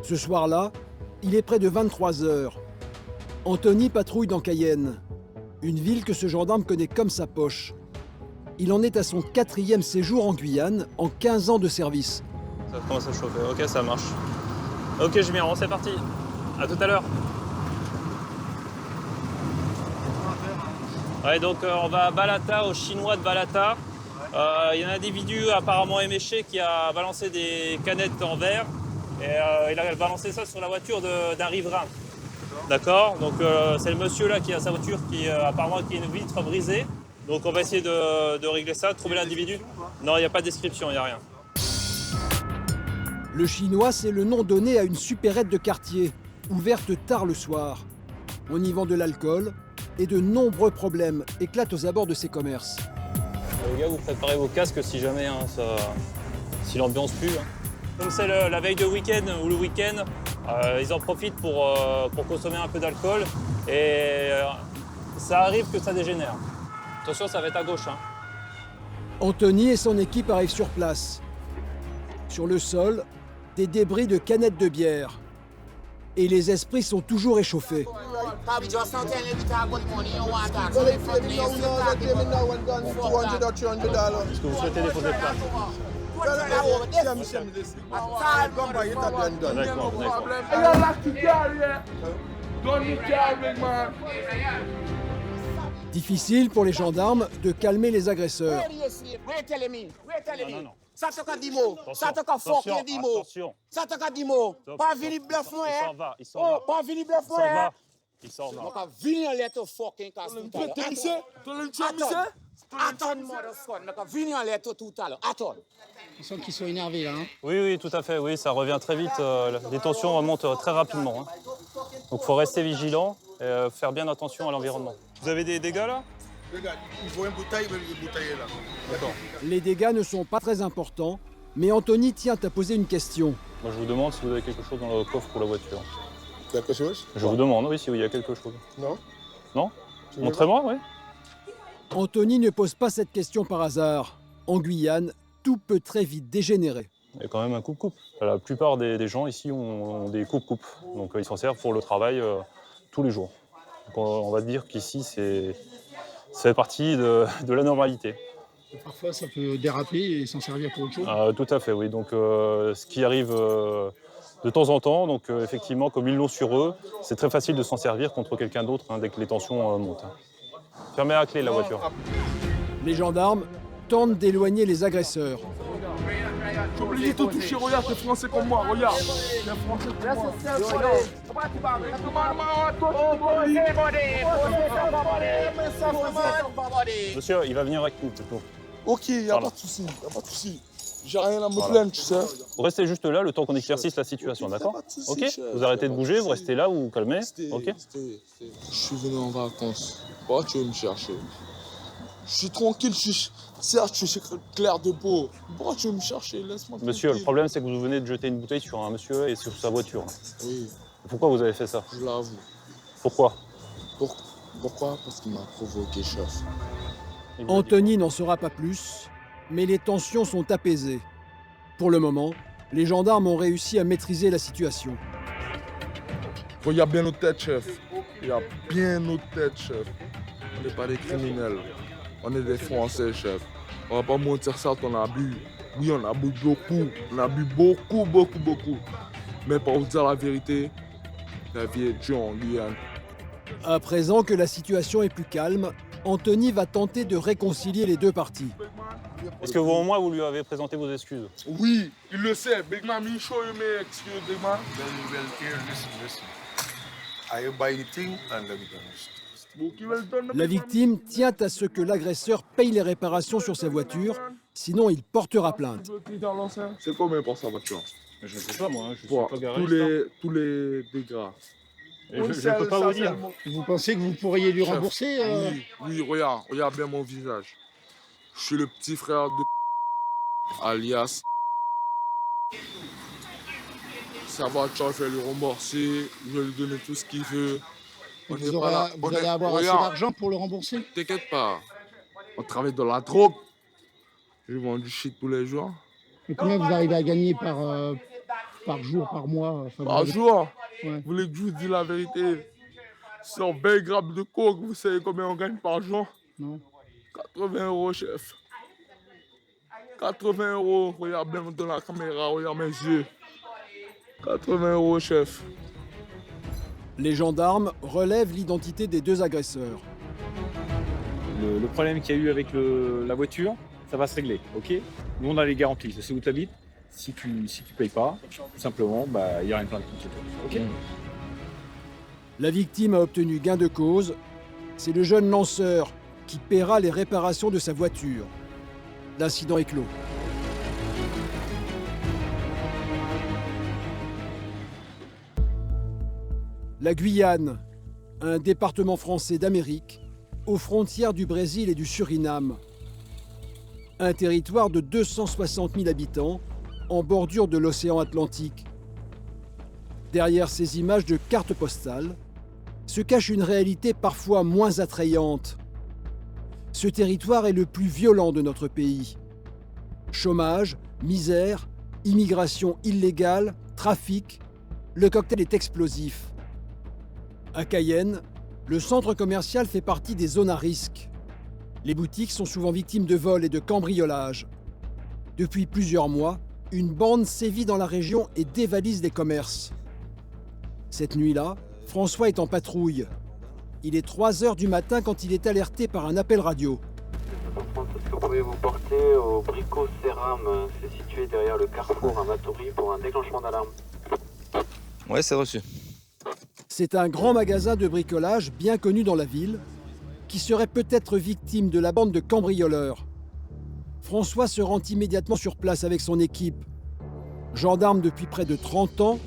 Ce soir-là, il est près de 23 heures. Anthony patrouille dans Cayenne, une ville que ce gendarme connaît comme sa poche. Il en est à son 4e séjour en Guyane, en 15 ans de service. Ça commence à chauffer, ok, ça marche. Ok, je m'y rends, c'est parti. À tout à l'heure. Ouais, donc on va à Balata, au chinois de Balata. Il y a un individu apparemment éméché qui a balancé des canettes en verre et il a balancé ça sur la voiture d'un riverain. D'accord. Donc c'est le monsieur là qui a sa voiture qui apparemment qui a une vitre brisée. Donc on va essayer de régler ça, de trouver l'individu. Non, il n'y a pas de description, il n'y a rien. Le chinois, c'est le nom donné à une supérette de quartier, ouverte tard le soir. On y vend de l'alcool et de nombreux problèmes éclatent aux abords de ces commerces. Les gars, vous préparez vos casques si jamais, si l'ambiance pue. Comme c'est la veille de week-end ou le week-end, ils en profitent pour consommer un peu d'alcool et ça arrive que ça dégénère. Attention, ça va être à gauche. Anthony et son équipe arrivent sur place. Sur le sol, des débris de canettes de bière. Et les esprits sont toujours échauffés. Est-ce que vous souhaitez déposer plainte? D'accord. Difficile pour les gendarmes de calmer les agresseurs. Non. Ça te dit mot. Ça te fucking dit mot. Ça te dit mot. Pas venir bluff moi. Il s'en va. Pas venir bluff moi. Il s'en va. Pas venir lettre fucking casse tout à l'heure. Attends, motherfucker. Venir lettre tout à l'heure. Attends. On sent qu'ils sont énervés là. Oui, tout à fait. Oui, ça revient très vite. Les tensions remontent très rapidement. Donc il faut rester vigilant et faire bien attention à l'environnement. Vous avez des dégâts là? Il faut une bouteille là. D'accord. Les dégâts ne sont pas très importants, mais Anthony tient à poser une question. Moi, je vous demande si vous avez quelque chose dans le coffre pour la voiture. Quelque chose? Je vous demande, oui, s'il y a quelque chose. Non. Non? Montrez-moi, oui. Anthony ne pose pas cette question par hasard. En Guyane, tout peut très vite dégénérer. Il y a quand même un coupe-coupe. La plupart des gens ici ont des coupe-coupes. Donc ils s'en servent pour le travail tous les jours. Donc, on va dire qu'ici, ça fait partie de la normalité. Et parfois, ça peut déraper et s'en servir pour autre chose. Tout à fait, oui. Donc ce qui arrive de temps en temps, donc effectivement, comme ils l'ont sur eux, c'est très facile de s'en servir contre quelqu'un d'autre dès que les tensions montent. Fermez à la clé la voiture. Les gendarmes tentent d'éloigner les agresseurs. J'ai obligé de te toucher, regarde, t'es français comme moi, regarde. T'es français comme moi. Monsieur, il va venir avec nous, c'est tout. Ok, y'a pas de souci, J'ai rien à me plaindre, tu sais. Vous restez juste là le temps qu'on éclaircisse la situation, d'accord? Pas de souci, Ok? chef. Vous arrêtez de bouger, vous restez là, vous vous calmez, ok? Je suis venu en vacances. Pourquoi tu veux me chercher? Je suis tranquille, certes, je suis clair de peau. Pourquoi tu veux me chercher? Laisse-moi Monsieur, le tranquille. problème c'est que vous venez de jeter une bouteille sur un monsieur et sur sa voiture. Oui, Pourquoi vous avez fait ça? je l'avoue. Pourquoi? Pourquoi? Parce qu'il m'a provoqué, chef. Anthony n'en saura pas plus, mais les tensions sont apaisées. Pour le moment, les gendarmes ont réussi à maîtriser la situation. Regarde bien nos têtes, chef. Regarde bien nos têtes, chef. On n'est pas des criminels. On est des Français, chef. On va pas mentir ça qu'on a bu. Oui, on a bu beaucoup. On a bu beaucoup. Mais pour vous dire la vérité, la vie est dure en Guyane. À présent que la situation est plus calme, Anthony va tenter de réconcilier les deux parties. Est-ce que vous, au moins, vous lui avez présenté vos excuses? Oui, il le sait. Big man, me show you me excuse, Big man. Well, here, listen. I buy anything and let me go. La victime tient à ce que l'agresseur paye les réparations sur sa voiture, sinon il portera plainte. C'est combien pour sa voiture? Je ne sais pas, moi, je suis Pour pas garagiste. tous les dégâts. Je ne peux pas vous dire. Vous pensez que vous pourriez lui rembourser Oui, regarde bien mon visage. Je suis le petit frère de alias. Sa voiture, je vais lui rembourser, je vais lui donner tout ce qu'il veut. On n'est Vous pas là. allez avoir assez Regarde, d'argent pour le rembourser? t'inquiète pas. On travaille dans la drogue. Je vends du shit tous les jours. Et combien vous arrivez à gagner par jour, par mois? Enfin, Par jour, Ouais. vous voulez que je vous dise la vérité? Sur 20 grammes de coke, vous savez combien on gagne par jour? Non. 80 €, chef. 80 €, regarde bien dans la caméra, regarde mes yeux. 80 €, chef. Les gendarmes relèvent l'identité des deux agresseurs. Le problème qu'il y a eu avec la voiture, ça va se régler, ok? Nous, on a les garanties. Je sais où tu habites. Si tu payes pas, tout simplement, il y a une plainte contre toi, ok? La victime a obtenu gain de cause. C'est le jeune lanceur qui paiera les réparations de sa voiture. L'incident est clos. La Guyane, un département français d'Amérique, aux frontières du Brésil et du Suriname. Un territoire de 260 000 habitants, en bordure de l'océan Atlantique. Derrière ces images de cartes postales, se cache une réalité parfois moins attrayante. Ce territoire est le plus violent de notre pays. Chômage, misère, immigration illégale, trafic, le cocktail est explosif. À Cayenne, le centre commercial fait partie des zones à risque. Les boutiques sont souvent victimes de vols et de cambriolages. Depuis plusieurs mois, une bande sévit dans la région et dévalise des commerces. Cette nuit-là, François est en patrouille. Il est 3 h du matin quand il est alerté par un appel radio. Est-ce que vous pouvez vous porter au Brico Céram? C'est situé derrière le carrefour à Matoury pour un déclenchement d'alarme. Ouais, c'est reçu. C'est un grand magasin de bricolage bien connu dans la ville, qui serait peut-être victime de la bande de cambrioleurs. François se rend immédiatement sur place avec son équipe. Gendarme depuis près de 30 ans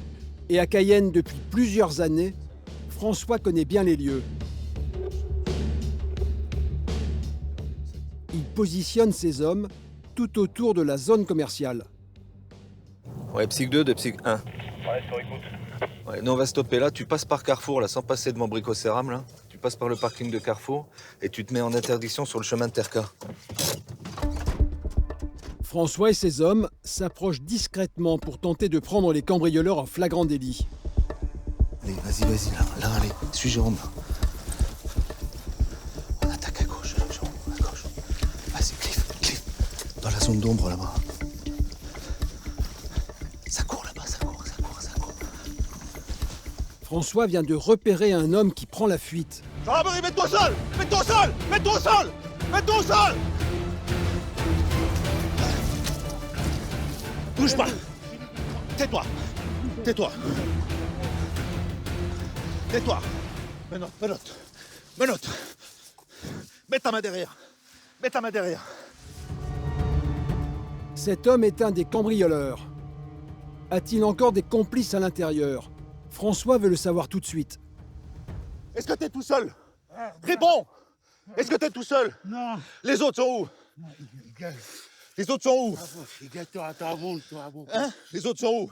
et à Cayenne depuis plusieurs années, François connaît bien les lieux. Il positionne ses hommes tout autour de la zone commerciale. Ouais, psych 2 de psych 1. Ouais, sur écoute. Ouais, nous on va stopper là, tu passes par Carrefour là, sans passer devant Brico Céram là. Tu passes par le parking de Carrefour et tu te mets en interdiction sur le chemin de Terca. François et ses hommes s'approchent discrètement pour tenter de prendre les cambrioleurs en flagrant délit. Allez, vas-y, là, allez, suis Jérôme. On attaque à gauche, Jérôme, à gauche. Vas-y, Cliff, dans la zone d'ombre là-bas. Ça court là-bas, ça court. François vient de repérer un homme qui prend la fuite. Gendarmerie, mets-toi au sol! Mets-toi au sol! Mets-toi au sol! Mets-toi au sol! Bouge pas! Tais-toi! Tais-toi! Tais-toi! Menotte! Mets ta main derrière! Mets ta main derrière! Cet homme est un des cambrioleurs. A-t-il encore des complices à l'intérieur? François veut le savoir tout de suite. Est-ce que t'es tout seul? Réponds! Est-ce que t'es tout seul? Non. Les autres sont où? Les autres sont où? Hein? Les autres sont où?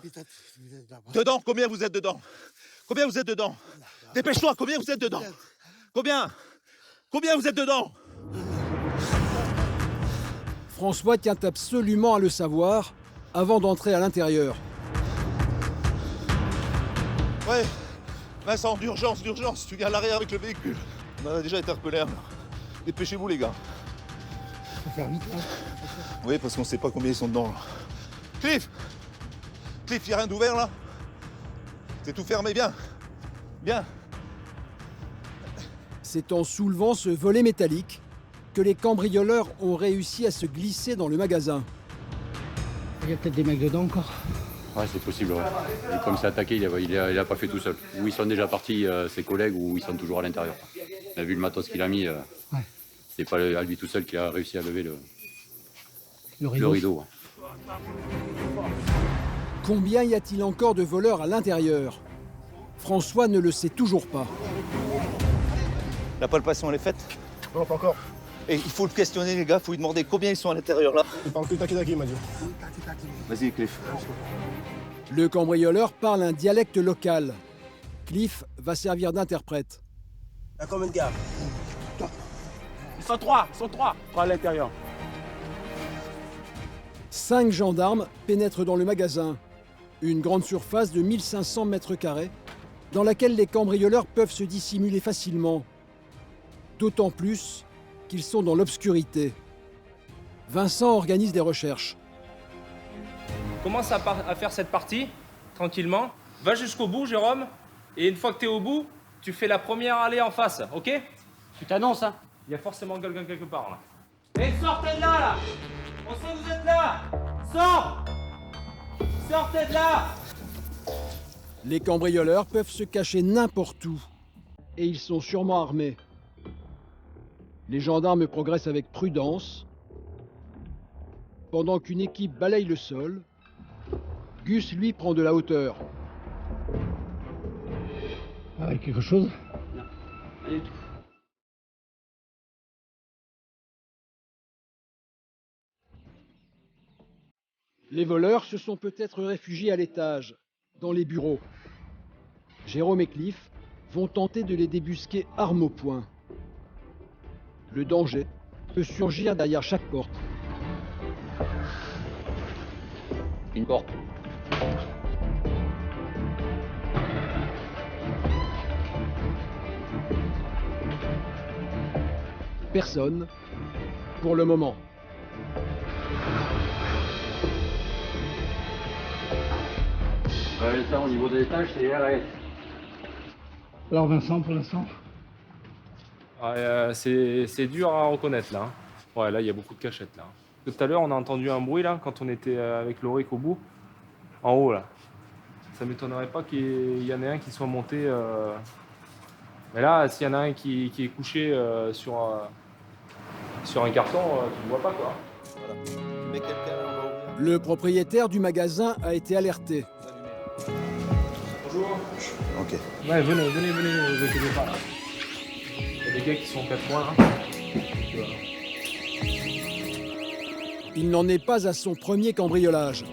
Dedans? Combien vous êtes dedans? Combien vous êtes dedans? Dépêche-toi, combien vous êtes dedans? Combien? Combien vous êtes dedans? François tient absolument à le savoir avant d'entrer à l'intérieur. Ouais, Vincent, d'urgence, tu viens à l'arrière avec le véhicule. On a déjà interpellé un. Dépêchez-vous les gars. Faut faire vite, hein. Oui, parce qu'on sait pas combien ils sont dedans là. Cliff, y a rien d'ouvert là? C'est tout fermé, bien. C'est en soulevant ce volet métallique que les cambrioleurs ont réussi à se glisser dans le magasin. Il y a peut-être des mecs dedans encore. Ouais, c'est possible, ouais. Et comme c'est attaqué, il a pas fait tout seul. Ou ils sont déjà partis, ses collègues, ou ils sont toujours à l'intérieur. On a vu le matos qu'il a mis, c'est pas à lui tout seul qui a réussi à lever le rideau. Ouais. Combien y a-t-il encore de voleurs à l'intérieur? François ne le sait toujours pas. La palpation elle est faite? Non, pas encore. Et il faut le questionner les gars, il faut lui demander combien ils sont à l'intérieur là. Il parle que taki, il m'a dit. Vas-y Cliff. Le cambrioleur parle un dialecte local. Cliff va servir d'interprète. Il y a combien de gars? Ils sont trois à l'intérieur. 5 gendarmes pénètrent dans le magasin. Une grande surface de 1500 mètres carrés dans laquelle les cambrioleurs peuvent se dissimuler facilement. D'autant plus qu'ils sont dans l'obscurité. Vincent organise des recherches. Commence à faire cette partie, tranquillement. Va jusqu'au bout, Jérôme. Et une fois que tu es au bout, tu fais la première allée en face, ok? Tu t'annonces, hein? Il y a forcément quelqu'un quelque part, là. Et sortez de là, là! On sait que vous êtes là! Sors! Sortez de là! Les cambrioleurs peuvent se cacher n'importe où. Et ils sont sûrement armés. Les gendarmes progressent avec prudence. Pendant qu'une équipe balaye le sol, Gus, lui, prend de la hauteur. Avec quelque chose? Non, rien du tout. Les voleurs se sont peut-être réfugiés à l'étage, dans les bureaux. Jérôme et Cliff vont tenter de les débusquer armes au poing. Le danger peut surgir derrière chaque porte. Une porte. Personne, pour le moment. Ça, au niveau de l'étage, c'est RS. Alors Vincent, pour l'instant? C'est dur à reconnaître, là. Ouais, là, il y a beaucoup de cachettes, là. Tout à l'heure, on a entendu un bruit, là, quand on était avec Loric au bout. En haut, là. Ça m'étonnerait pas qu'il y en ait un qui soit monté... Mais là, s'il y en a un qui est couché sur un carton, tu ne vois pas, quoi. Voilà. Mais quelqu'un là, on va ouvrir. Le propriétaire du magasin a été alerté. Bonjour. Ok. Ouais, venez, ne vous inquiétez pas, là. Il y a des gars qui sont 4 mois, là. Il n'en est pas à son premier cambriolage.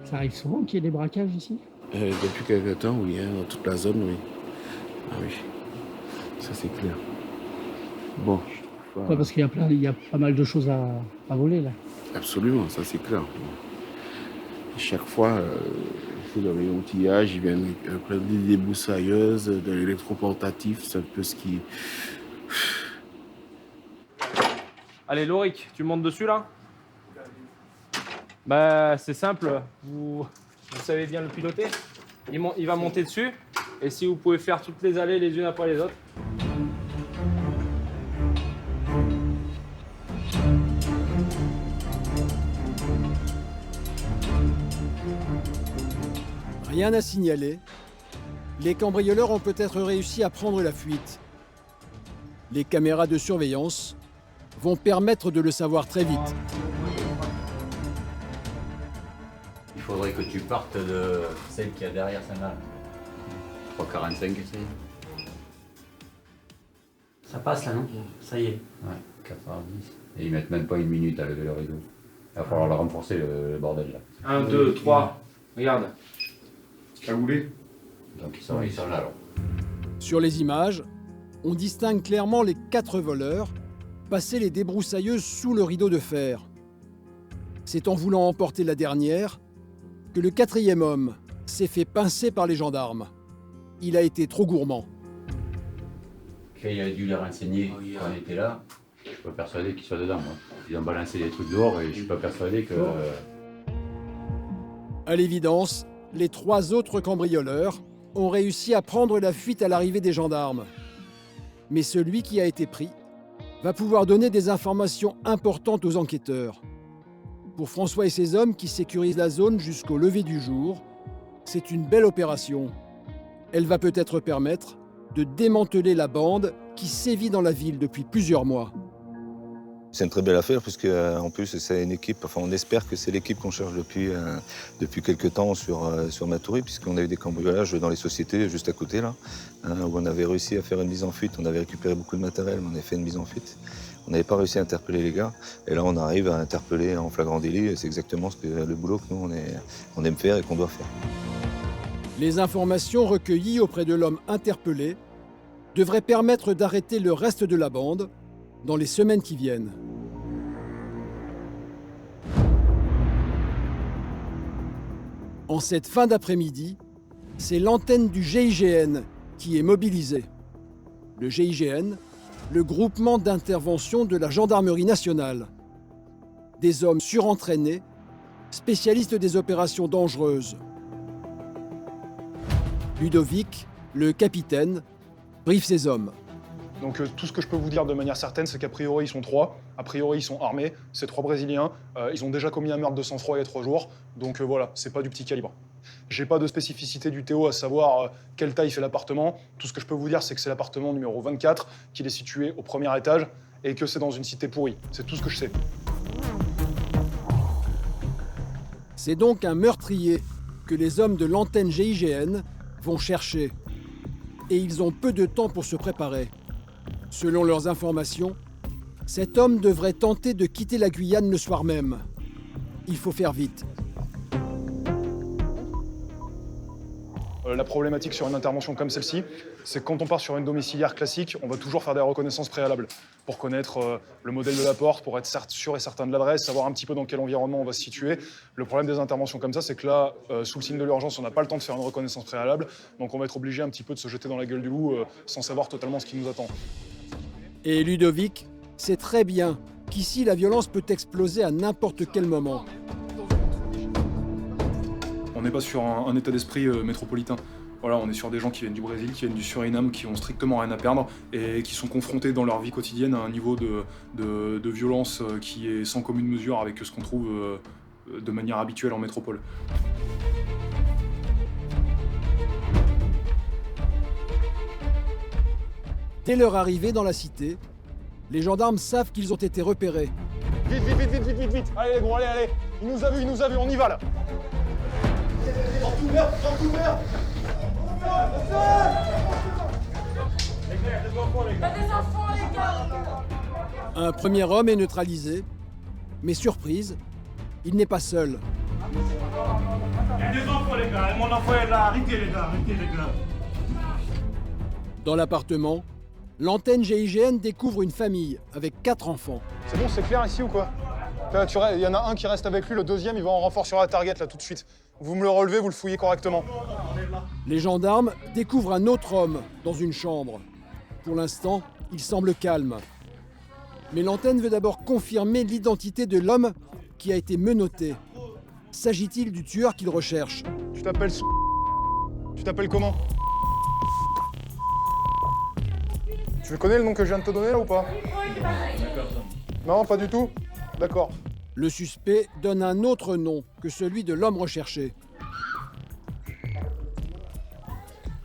Ça arrive souvent qu'il y ait des braquages ici? Depuis quelques temps, oui, hein, dans toute la zone, oui. Ah oui, ça c'est clair. Bon, je trouve pas... Ouais, parce qu'il y a pas mal de choses à voler, là. Absolument, ça c'est clair. Et chaque fois, il faut dans les outillages, ils viennent prendre des débroussailleuses, de l'électroportatif, c'est un peu ce qui... Allez, Loric, tu montes dessus, là? Bah, c'est simple. Vous savez bien le piloter. Il va monter dessus. Et si vous pouvez faire toutes les allées les unes après les autres. Rien à signaler. Les cambrioleurs ont peut-être réussi à prendre la fuite. Les caméras de surveillance vont permettre de le savoir très vite. Il faudrait que tu partes de celle qui est derrière celle-là. 3,45 c'est. Ça passe là, non? Ça y est. Ouais, 90. Et ils mettent même pas une minute à lever le rideau. Il va falloir le renforcer le bordel là. 1, 2, 3. Regarde. Cagoulé. Donc ils sont là alors. Sur les images, on distingue clairement les 4 voleurs passer les débroussailleuses sous le rideau de fer. C'est en voulant emporter la dernière que le 4e homme s'est fait pincer par les gendarmes. Il a été trop gourmand. Il a dû les renseigner quand on était là. Je suis pas persuadé qu'ils soient dedans. Moi. Ils ont balancé des trucs dehors et je suis pas persuadé que... À l'évidence, les 3 autres cambrioleurs ont réussi à prendre la fuite à l'arrivée des gendarmes. Mais celui qui a été pris va pouvoir donner des informations importantes aux enquêteurs. Pour François et ses hommes qui sécurisent la zone jusqu'au lever du jour, c'est une belle opération. Elle va peut-être permettre de démanteler la bande qui sévit dans la ville depuis plusieurs mois. C'est une très belle affaire puisque en plus c'est une équipe, enfin on espère que c'est l'équipe qu'on cherche depuis quelques temps sur Matoury, puisqu'on a eu des cambriolages dans les sociétés juste à côté là, où on avait réussi à faire une mise en fuite, on avait récupéré beaucoup de matériel, mais on avait fait une mise en fuite. On n'avait pas réussi à interpeller les gars, et là on arrive à interpeller en flagrant délit, et c'est exactement le boulot que nous on aime faire et qu'on doit faire. Les informations recueillies auprès de l'homme interpellé devraient permettre d'arrêter le reste de la bande dans les semaines qui viennent. En cette fin d'après-midi, c'est l'antenne du GIGN qui est mobilisée. Le GIGN, le groupement d'intervention de la gendarmerie nationale. Des hommes surentraînés, spécialistes des opérations dangereuses. Ludovic, le capitaine, briefe ses hommes. Donc tout ce que je peux vous dire de manière certaine, c'est qu'a priori ils sont 3, a priori ils sont armés, c'est 3 Brésiliens, ils ont déjà commis un meurtre de sang-froid il y a 3 jours, donc voilà, c'est pas du petit calibre. J'ai pas de spécificité du Théo à savoir quelle taille fait l'appartement, tout ce que je peux vous dire c'est que c'est l'appartement numéro 24, qu'il est situé au premier étage et que c'est dans une cité pourrie, c'est tout ce que je sais. C'est donc un meurtrier que les hommes de l'antenne GIGN vont chercher. Et ils ont peu de temps pour se préparer. Selon leurs informations, cet homme devrait tenter de quitter la Guyane le soir même. Il faut faire vite. La problématique sur une intervention comme celle-ci, c'est que quand on part sur une domiciliaire classique, on va toujours faire des reconnaissances préalables pour connaître le modèle de la porte, pour être sûr et certain de l'adresse, savoir un petit peu dans quel environnement on va se situer. Le problème des interventions comme ça, c'est que là, sous le signe de l'urgence, on n'a pas le temps de faire une reconnaissance préalable, donc on va être obligé un petit peu de se jeter dans la gueule du loup sans savoir totalement ce qui nous attend. Et Ludovic sait très bien qu'ici, la violence peut exploser à n'importe quel moment. On n'est pas sur un état d'esprit métropolitain. Voilà, on est sur des gens qui viennent du Brésil, qui viennent du Suriname, qui ont strictement rien à perdre et qui sont confrontés dans leur vie quotidienne à un niveau de violence qui est sans commune mesure avec ce qu'on trouve de manière habituelle en métropole. Dès leur arrivée dans la cité, les gendarmes savent qu'ils ont été repérés. Vite, vite, vite, vite, vite, vite, vite. Allez les gros, allez, allez. Il nous a vus, on y va là. Un premier homme est neutralisé, mais surprise, il n'est pas seul. Il y a des enfants les gars, mon enfant est là, arrêtez les gars. Dans l'appartement, l'antenne GIGN découvre une famille avec 4 enfants. C'est bon, c'est clair ici ou quoi? Il y en a un qui reste avec lui, le deuxième, il va en renfort sur la target là tout de suite. Vous me le relevez, vous le fouillez correctement. Les gendarmes découvrent un autre homme dans une chambre. Pour l'instant, il semble calme. Mais l'antenne veut d'abord confirmer l'identité de l'homme qui a été menotté. S'agit-il du tueur qu'il recherche? Tu t'appelles Tu t'appelles comment? Tu le connais le nom que je viens de te donner là ou pas? Non, pas du tout? D'accord. Le suspect donne un autre nom que celui de l'homme recherché.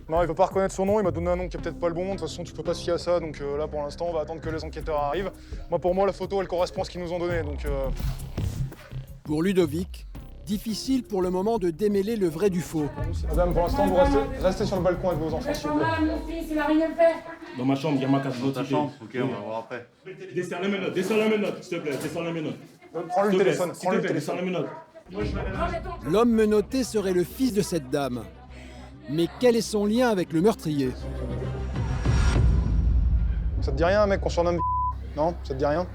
Non, il veut pas reconnaître son nom, il m'a donné un nom qui est peut-être pas le bon. De toute façon, tu peux pas se fier à ça, donc là pour l'instant, on va attendre que les enquêteurs arrivent. Pour moi, la photo, elle correspond à ce qu'ils nous ont donné, donc... Pour Ludovic, difficile pour le moment de démêler le vrai du faux. Madame, pour l'instant, vous restez sur le balcon avec vos enfants, s'il vous plaît. Mon fils, il a rien fait. Dans ma chambre, il y a ma carte d'identité. Dans ta chambre, ok, on va voir après. Descends les menottes, s'il te plaît, descends les menottes. Prends le téléphone, prends le descends les téléphone. menottes. L'homme menotté serait le fils de cette dame. Mais quel est son lien avec le meurtrier? Ça te dit rien, un mec qu'on surnomme Non, ça te dit rien?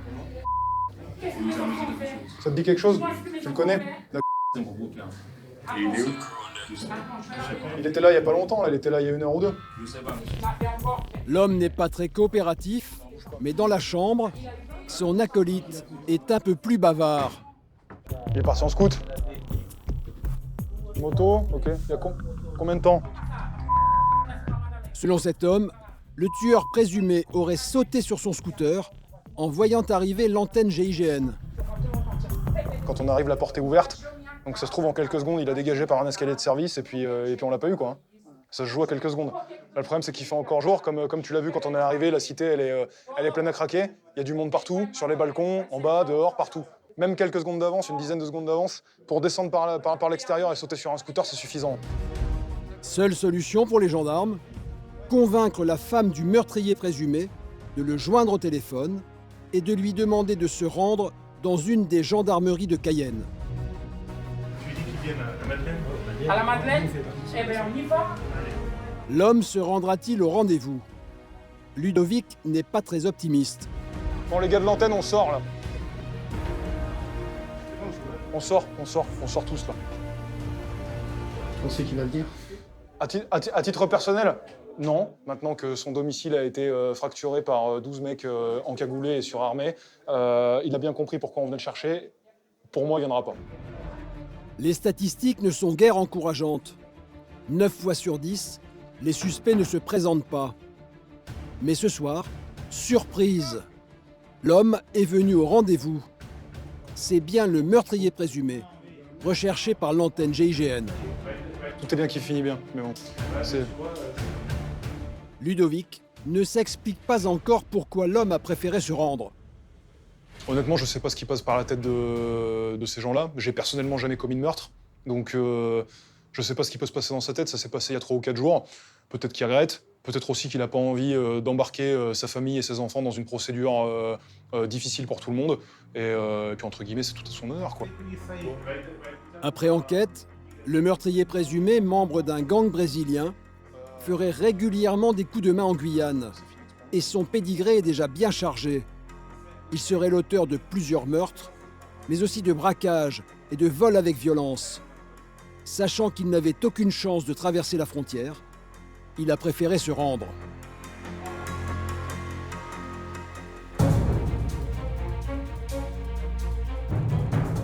Ça te dit quelque chose? Tu le connais? Et il est où? Il était là il y a pas longtemps, là. Il était là il y a 1 heure ou 2. Je sais pas. L'homme n'est pas très coopératif, mais dans la chambre, son acolyte est un peu plus bavard. Il est parti en scout. Moto, ok. Il y a combien de temps? Selon cet homme, le tueur présumé aurait sauté sur son scooter en voyant arriver l'antenne GIGN. Quand on arrive, la porte est ouverte. Donc ça se trouve, en quelques secondes, il a dégagé par un escalier de service et puis on l'a pas eu, quoi. Ça se joue à quelques secondes. Là, le problème, c'est qu'il fait encore jour. Comme tu l'as vu quand on est arrivé, la cité, elle est pleine à craquer. Il y a du monde partout, sur les balcons, en bas, dehors, partout. Même quelques secondes d'avance, une dizaine de secondes d'avance, pour descendre par l'extérieur et sauter sur un scooter, c'est suffisant. Seule solution pour les gendarmes, convaincre la femme du meurtrier présumé de le joindre au téléphone et de lui demander de se rendre dans une des gendarmeries de Cayenne. Tu lui dis qu'il vienne à la Madeleine? À la Madeleine? Eh bien, on y va. L'homme se rendra-t-il au rendez-vous? Ludovic n'est pas très optimiste. Bon, les gars de l'antenne, on sort, là. On sort tous, là. pensez qu'il va venir? À titre personnel, non. Maintenant que son domicile a été fracturé par 12 mecs encagoulés et surarmés, il a bien compris pourquoi on venait le chercher. Pour moi, il ne viendra pas. Les statistiques ne sont guère encourageantes. 9 fois sur 10, les suspects ne se présentent pas. Mais ce soir, surprise, l'homme est venu au rendez-vous. C'est bien le meurtrier présumé, recherché par l'antenne GIGN. Tout est bien qui finit bien, mais bon, c'est... Ludovic ne s'explique pas encore pourquoi l'homme a préféré se rendre. Honnêtement, je ne sais pas ce qui passe par la tête de ces gens-là. J'ai personnellement jamais commis de meurtre, donc je ne sais pas ce qui peut se passer dans sa tête. Ça s'est passé il y a 3 ou 4 jours. Peut-être qu'il regrette, peut-être aussi qu'il n'a pas envie d'embarquer sa famille et ses enfants dans une procédure difficile pour tout le monde. Et puis, entre guillemets, c'est tout à son honneur, quoi. Après enquête, le meurtrier présumé, membre d'un gang brésilien, ferait régulièrement des coups de main en Guyane. Et son pédigré est déjà bien chargé. Il serait l'auteur de plusieurs meurtres, mais aussi de braquages et de vols avec violence. Sachant qu'il n'avait aucune chance de traverser la frontière, il a préféré se rendre.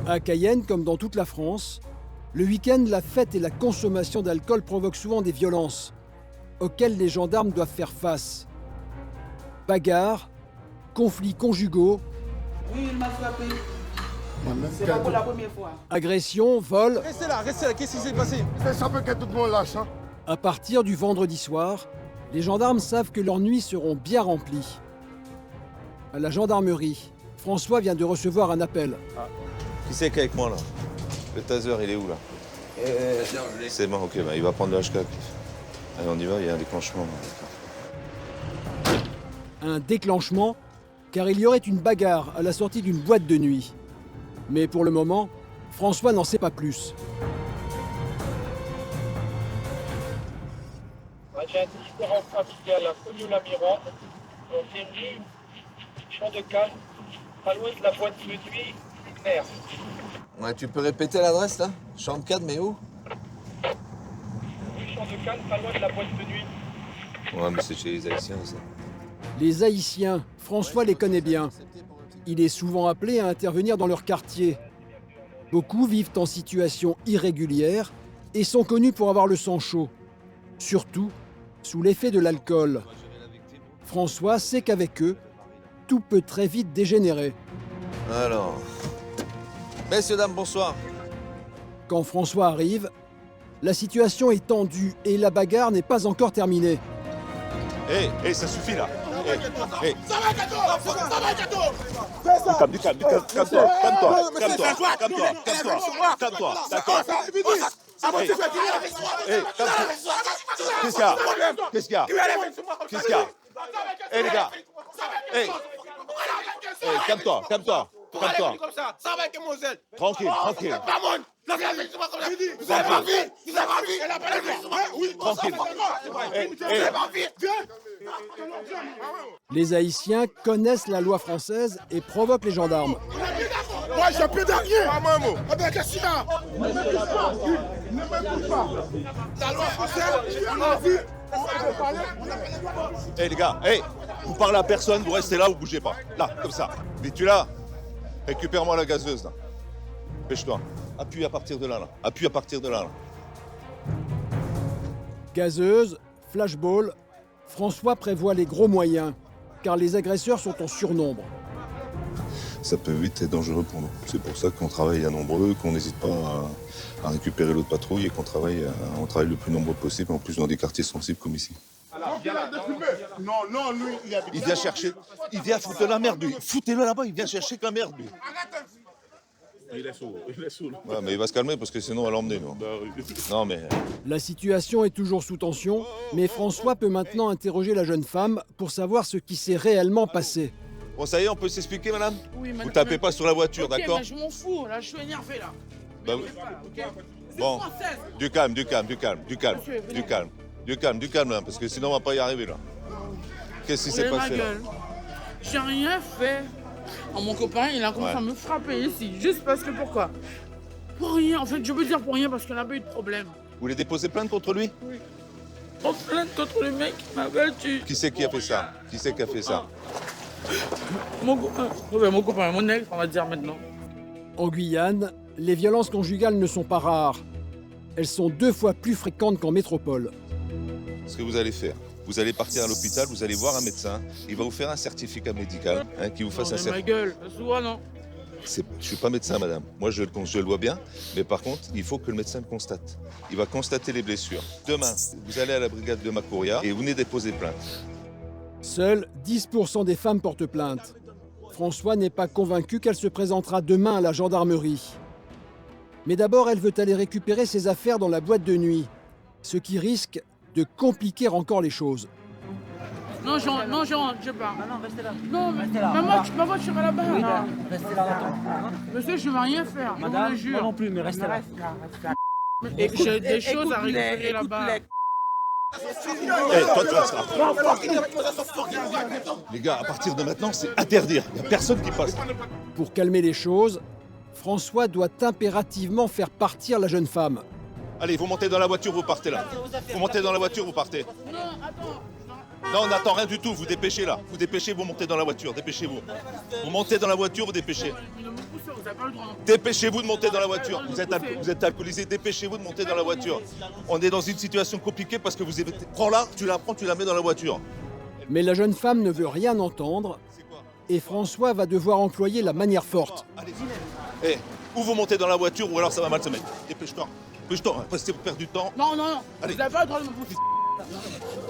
À Cayenne, comme dans toute la France, le week-end, la fête et la consommation d'alcool provoquent souvent des violences, auxquelles les gendarmes doivent faire face. Bagarres, conflits conjugaux, oui, il m'a frappé. C'est pas pour la première fois. Agressions, vols. Restez là, qu'est-ce qui s'est passé? Ça peut que tout le monde lâche, hein. À partir du vendredi soir, les gendarmes savent que leurs nuits seront bien remplies. À la gendarmerie, François vient de recevoir un appel. Ah. Qui c'est qu'avec moi là? Le taser, il est où là? C'est bon, ok, bah, il va prendre le HK. Allez, on y va, il y a un déclenchement. Un déclenchement, car il y aurait une bagarre à la sortie d'une boîte de nuit. Mais pour le moment, François n'en sait pas plus. J'ai un différent familial à Cognou-la-Miron, c'est rue Champ de Calme, pas loin de la boîte de nuit, Mer. Ouais, tu peux répéter l'adresse là? Champ de Calme, mais où? Rue Champ de Calme, pas loin de la boîte de nuit. Ouais, mais c'est chez les Haïtiens ça. Les Haïtiens, François les connaît bien. Il est souvent appelé à intervenir dans leur quartier. Beaucoup vivent en situation irrégulière et sont connus pour avoir le sang chaud. Surtout sous l'effet de l'alcool. François sait qu'avec eux, tout peut très vite dégénérer. Alors... Messieurs, dames, bonsoir. Quand François arrive, la situation est tendue et la bagarre n'est pas encore terminée. Hé, ça suffit là. Hey. Ça va, Gato! Ça va, Gato! Du calme, calme-toi, d'accord. Qu'est-ce qu'il y a? Hé les gars, calme-toi. Ça va, demoiselle. Tranquille. Tranquille. Les Haïtiens connaissent la loi française et provoquent les gendarmes. Moi, j'ai plus d'arrière. Qu'est-ce qu'il y a? La loi française, on a vu. Hé les gars, vous parlez à personne, vous restez là, vous bougez pas. Là, comme ça. Mais tu là, récupère-moi la gazeuse là. Pêche-toi. Appuie à partir de là. Gazeuse, flashball, François prévoit les gros moyens, car les agresseurs sont en surnombre. Ça peut vite être dangereux pour nous. C'est pour ça qu'on travaille à nombreux, qu'on n'hésite pas à récupérer l'autre patrouille et qu'on travaille le plus nombreux possible, en plus dans des quartiers sensibles comme ici. Non, lui, il vient chercher, il vient foutre la merde, lui. Foutez-le là-bas, il vient chercher que la merde, lui. Il est saoul. Ouais, mais il va se calmer parce que sinon on va l'emmener, nous. Non, mais... La situation est toujours sous tension, mais François peut maintenant interroger la jeune femme pour savoir ce qui s'est réellement passé. Bon, ça y est, on peut s'expliquer, madame? Oui, madame. Vous tapez pas sur la voiture, okay, d'accord? Mais je m'en fous, là, je suis énervé, là. Bah, bon, du calme, hein, parce que sinon on va pas y arriver, là. Qu'est-ce qui s'est passé, là? J'ai rien fait. Alors, mon copain, il a commencé à me frapper ici, juste parce que pourquoi? Pour rien, en fait, je veux dire pour rien parce qu'on n'a pas eu de problème. Vous voulez déposer plainte contre lui? Oui. On plainte contre le mec qui m'a battu. Qui c'est qui a fait ça? Qui c'est qui a fait ça? Mon copain. Ouais, mon copain, mon ex, on va dire maintenant. En Guyane, les violences conjugales ne sont pas rares. Elles sont 2 fois plus fréquentes qu'en métropole. Ce que vous allez faire, vous allez partir à l'hôpital, vous allez voir un médecin, il va vous faire un certificat médical, qui vous fasse un certificat. Ma gueule, souvent non. Je ne suis pas médecin, madame. Moi, je le vois bien. Mais par contre, il faut que le médecin le constate. Il va constater les blessures. Demain, vous allez à la brigade de Macouria et vous venez déposer plainte. Seuls 10% des femmes portent plainte. François n'est pas convaincu qu'elle se présentera demain à la gendarmerie. Mais d'abord, elle veut aller récupérer ses affaires dans la boîte de nuit, ce qui risque de compliquer encore les choses. Non, je pars. Non, restez là. Non, restez là. Ma voiture est là-bas. Oui, là. Restez là, attends. Monsieur, je ne vais rien faire. Madame, je vous le jure. moi non plus, mais restez là. Et j'ai des choses à récupérer là-bas. Toi, tu restes là. Les gars, à partir de maintenant, c'est interdire. Il n'y a personne qui passe. Pour calmer les choses, François doit impérativement faire partir la jeune femme. Allez, vous montez dans la voiture, vous partez là. Vous montez dans la voiture, vous partez. Non, attends. Non, on n'attend rien du tout, vous dépêchez là. Vous dépêchez, vous montez dans la voiture, dépêchez-vous. Vous montez dans la voiture, vous dépêchez. Dépêchez-vous de monter dans la voiture. Vous êtes alcoolisé, dépêchez-vous de monter dans la voiture. On est dans une situation compliquée parce que vous avez... Prends-la, tu la mets dans la voiture. Mais la jeune femme ne veut rien entendre et François va devoir employer la manière forte. Ou vous montez dans la voiture ou alors ça va mal se mettre. Dépêche-toi. Dépêche-toi, restez pour perdre du temps. Non, allez. Vous n'avez pas le droit de me pousser.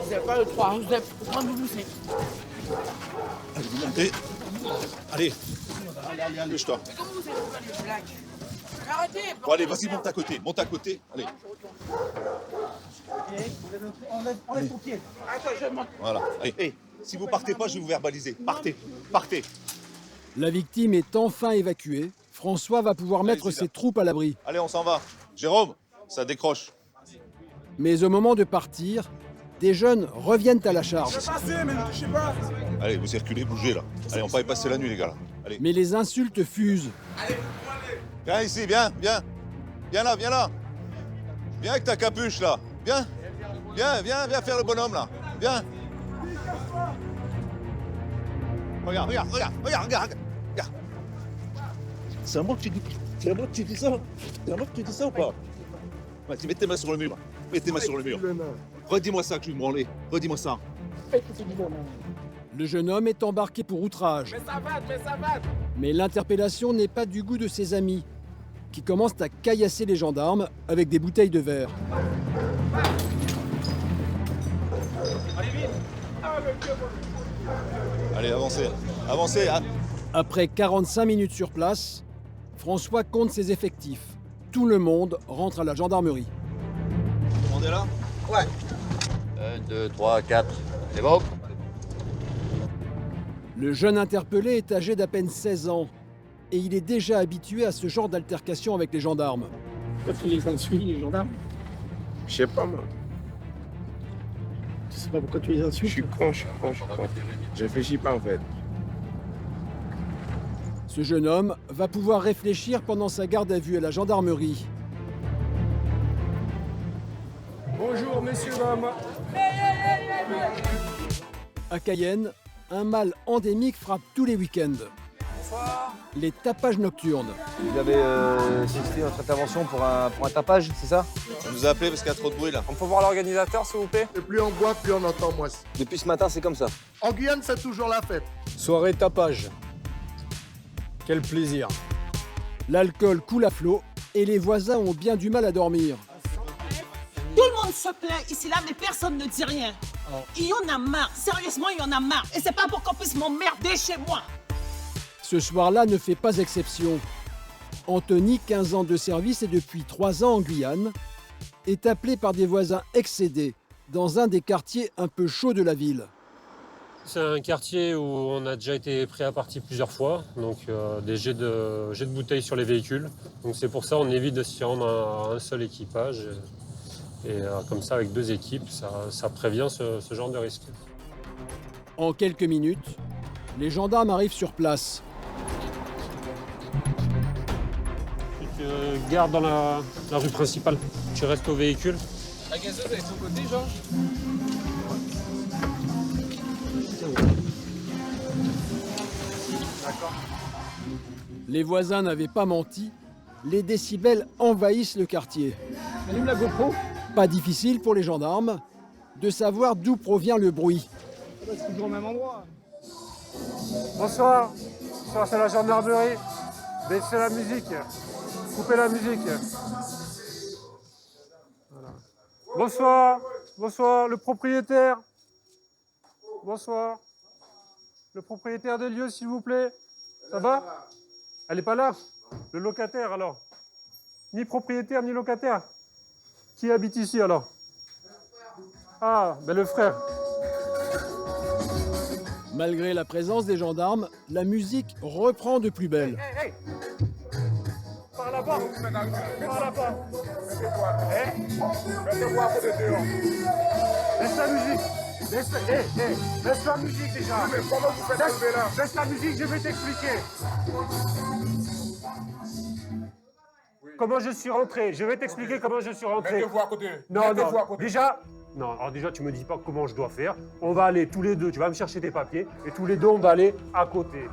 Vous n'avez pas le droit, vous avez le droit de me pousser. Allez, vous montez. Allez, dépêche-toi. Mais comment vous avez pas les blagues? Arrêtez. Bon, allez, vas-y, monte à côté, allez. On laisse ton pied. Attends, je monte. Voilà, allez. Si vous partez pas, je vais vous verbaliser. Partez. La victime est enfin évacuée. François va pouvoir mettre ses troupes à l'abri. Allez, on s'en va. Jérôme, ça décroche. Mais au moment de partir, des jeunes reviennent à la charge. Je vais passer, mais ne touchez pas. Allez, vous circulez, bougez là. Allez, on va y passer la nuit, les gars. Là. Allez. Mais les insultes fusent. Viens ici, viens. Viens là. Viens avec ta capuche là. Viens faire le bonhomme là. Viens. Regarde. C'est à moi que tu dis ça. Ou pas? Vas-y, mets tes mains sur le mur. Redis-moi ça que je vais me branler. Redis-moi ça. Le jeune homme est embarqué pour outrage. Mais ça va. Mais l'interpellation n'est pas du goût de ses amis, qui commencent à caillasser les gendarmes avec des bouteilles de verre. Allez, avancez. Hein. Après 45 minutes sur place, François compte ses effectifs. Tout le monde rentre à la gendarmerie. Tout le monde est là? Ouais. 1, 2, 3, 4. C'est bon? Le jeune interpellé est âgé d'à peine 16 ans et il est déjà habitué à ce genre d'altercation avec les gendarmes. Pourquoi tu les insultes, les gendarmes? Je sais pas, moi. Tu sais pas pourquoi tu les insultes? Je suis con. Je réfléchis pas, en fait. Ce jeune homme va pouvoir réfléchir pendant sa garde à vue à la gendarmerie. Bonjour, messieurs, dames. À Cayenne, un mal endémique frappe tous les week-ends. Bonsoir. Les tapages nocturnes. Vous avez assisté à notre intervention pour un tapage, c'est ça? On nous a appelé parce qu'il y a trop de bruit là. On peut voir l'organisateur, s'il vous plaît? Et plus on boit, plus on entend moins. Depuis ce matin, c'est comme ça. En Guyane, c'est toujours la fête. Soirée tapage. Quel plaisir. L'alcool coule à flot et les voisins ont bien du mal à dormir. Tout le monde se plaint ici là, mais personne ne dit rien. Il y en a marre, sérieusement, il y en a marre. Et c'est pas pour qu'on puisse m'emmerder chez moi. Ce soir-là ne fait pas exception. Anthony, 15 ans de service et depuis 3 ans en Guyane, est appelé par des voisins excédés dans un des quartiers un peu chauds de la ville. C'est un quartier où on a déjà été pris à partie plusieurs fois, donc des jets de bouteilles sur les véhicules. Donc c'est pour ça qu'on évite de s'y rendre à un seul équipage. Et comme ça, avec 2 équipes, ça prévient ce genre de risque. En quelques minutes, les gendarmes arrivent sur place. Garde dans la rue principale. Tu restes au véhicule. La gazeuse, elle est de ton côté, Georges? D'accord. Les voisins n'avaient pas menti. Les décibels envahissent le quartier. Allume la GoPro. Pas difficile pour les gendarmes de savoir d'où provient le bruit. C'est toujours au même endroit. Bonsoir. Bonsoir, c'est la gendarmerie. Baissez la musique. Coupez la musique. Voilà. Bonsoir. Bonsoir, le propriétaire. Bonsoir. Le propriétaire des lieux, s'il vous plaît. Ça va? Elle n'est pas là? Le locataire, alors? Ni propriétaire, ni locataire? Qui habite ici, alors? Ah, ben le frère. Malgré la présence des gendarmes, la musique reprend de plus belle. Hey. Par là-bas. Par là-bas. Mettez-moi à côté dehors. Laisse la musique. Laisse la musique déjà. Mais comment vous faites arriver là? Laisse la musique, je vais t'expliquer. Comment je suis rentré. Je vais t'expliquer comment je suis rentré. Mettez-vous à côté. Non. Mettez-vous à côté. Déjà, tu me dis pas comment je dois faire. On va aller tous les deux, tu vas me chercher tes papiers, et tous les deux, on va aller à côté.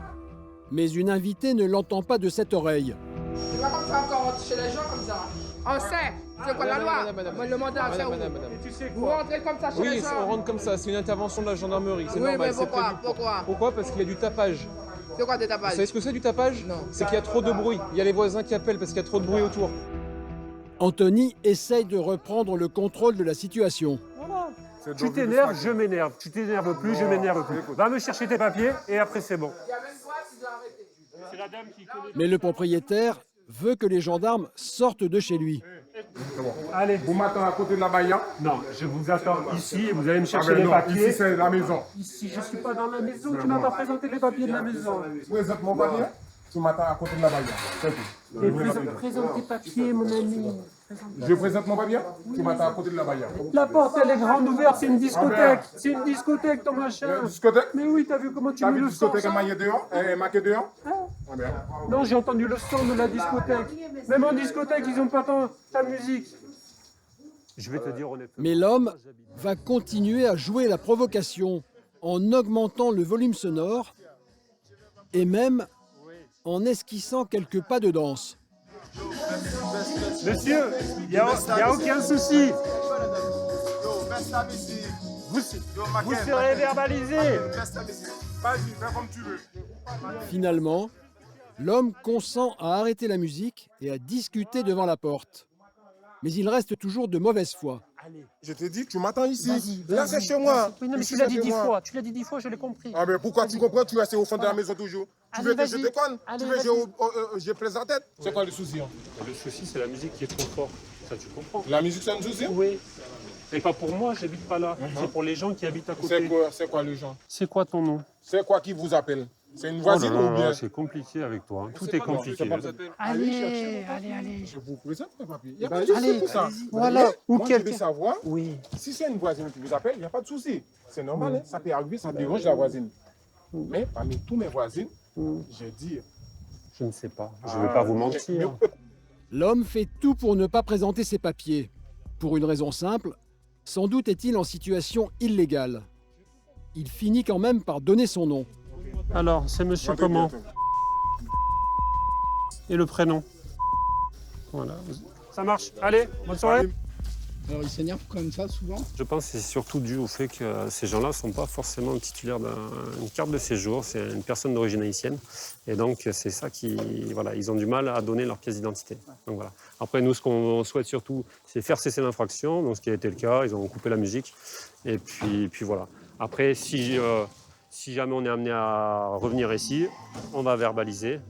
Mais une invitée ne l'entend pas de cette oreille. C'est pas comme ça encore chez les gens comme ça. On sait, c'est quoi la loi? Moi, le mandat, c'est où? Tu sais Vous rentrez comme ça chez les gens? Oui, on rentre comme ça, c'est une intervention de la gendarmerie, c'est Oui, normal. mais pourquoi? Pourquoi? Parce qu'il y a du tapage. C'est quoi des tapages? Vous savez ce que c'est du tapage? Non. C'est qu'il y a trop de bruit. Il y a les voisins qui appellent parce qu'il y a trop de bruit autour. Anthony essaye de reprendre le contrôle de la situation. Voilà. Tu t'énerves, je m'énerve. Tu t'énerves plus, je m'énerve plus. Va me chercher tes papiers et après c'est bon. Il y a même fois, tu dois arrêter. C'est la dame qui connaît. Mais le propriétaire veut que les gendarmes sortent de chez lui. Allez. Vous m'attendez à côté de la baïa? Non, je vous attends ici et vous allez me chercher les papiers. Ici, c'est la maison. Ici, je ne suis pas dans la maison. Tu m'as pas présenté les papiers de la maison. Présente mon papier. Tu m'attends à côté de la baïa. C'est tout. Présente tes papiers, mon ami. Je présente mon papier? Tu m'attends à côté de la baïa. La porte, elle est grande ouverte, c'est une discothèque. C'est une discothèque, ton machin. Une discothèque? Mais oui, t'as vu comment tu T'as mets vu le son, discothèque ça? dehors? Marqué dehors? Non, j'ai entendu le son de la discothèque. Même en discothèque, ils n'ont pas ta musique. Je vais te dire honnêtement. Mais l'homme va continuer à jouer la provocation en augmentant le volume sonore et même en esquissant quelques pas de danse. Monsieur, il n'y a aucun souci. Vous serez verbalisé. Vas-y, fais comme tu veux. Finalement, l'homme consent à arrêter la musique et à discuter devant la porte. Mais il reste toujours de mauvaise foi. Je te dis, tu m'attends ici. Vas-y, Là, c'est chez moi. Oui, non, mais Ici, tu l'as c'est dit chez 10 moi. fois. Tu l'as dit 10 fois, je l'ai compris. Ah, mais pourquoi tu comprends? Tu restes au fond de la maison toujours. Tu veux que je te conne? Tu veux que je plaise en tête? C'est quoi le souci? Le souci, c'est la musique qui est trop forte. Ça, tu comprends? La musique, c'est un souci? Oui. Et pas pour moi, j'habite pas là. C'est pour les gens qui habitent à côté. C'est quoi le genre? C'est quoi ton nom? C'est quoi qui vous appelle? C'est une voisine ou bien? C'est compliqué avec toi. Tout est compliqué. Allez. Je vous présente mes papiers. Il y a Allez, pas de souci pour ça. voilà. Ou Moi, je veux quelqu'un. savoir Oui. si c'est une voisine qui vous appelle, il n'y a pas de souci. C'est normal, hein? Ça peut arriver, ça dérange la voisine. Mais parmi tous mes voisines, je dis. Je ne sais pas. Je ne vais pas vous mentir. L'homme fait tout pour ne pas présenter ses papiers. Pour une raison simple, sans doute est-il en situation illégale. Il finit quand même par donner son nom. Alors, c'est monsieur comment? Et le prénom? Voilà. Ça marche. Allez, bonne soirée. Alors il s'énerve comme ça souvent? Je pense que c'est surtout dû au fait que ces gens-là ne sont pas forcément titulaires d'une carte de séjour. C'est une personne d'origine haïtienne. Et donc, c'est ça qui... Voilà, ils ont du mal à donner leur pièce d'identité. Donc voilà. Après, nous, ce qu'on souhaite surtout, c'est faire cesser l'infraction. Donc, ce qui a été le cas, ils ont coupé la musique. Et puis voilà. Après, si jamais on est amené à revenir ici, on va verbaliser.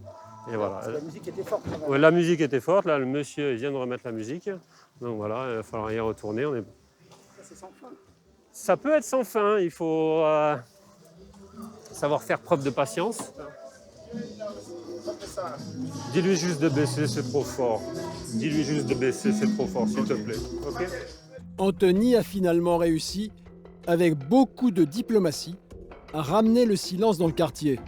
Et voilà. La musique était forte. Ouais, la musique était forte. Là, le monsieur vient de remettre la musique. Donc voilà, il va falloir y retourner. C'est sans fin. Ça peut être sans fin. Il faut savoir faire preuve de patience. Dis-lui juste de baisser, c'est trop fort. Dis-lui juste de baisser, c'est trop fort, s'il te plaît. Ok ? Anthony a finalement réussi, avec beaucoup de diplomatie, à ramener le silence dans le quartier.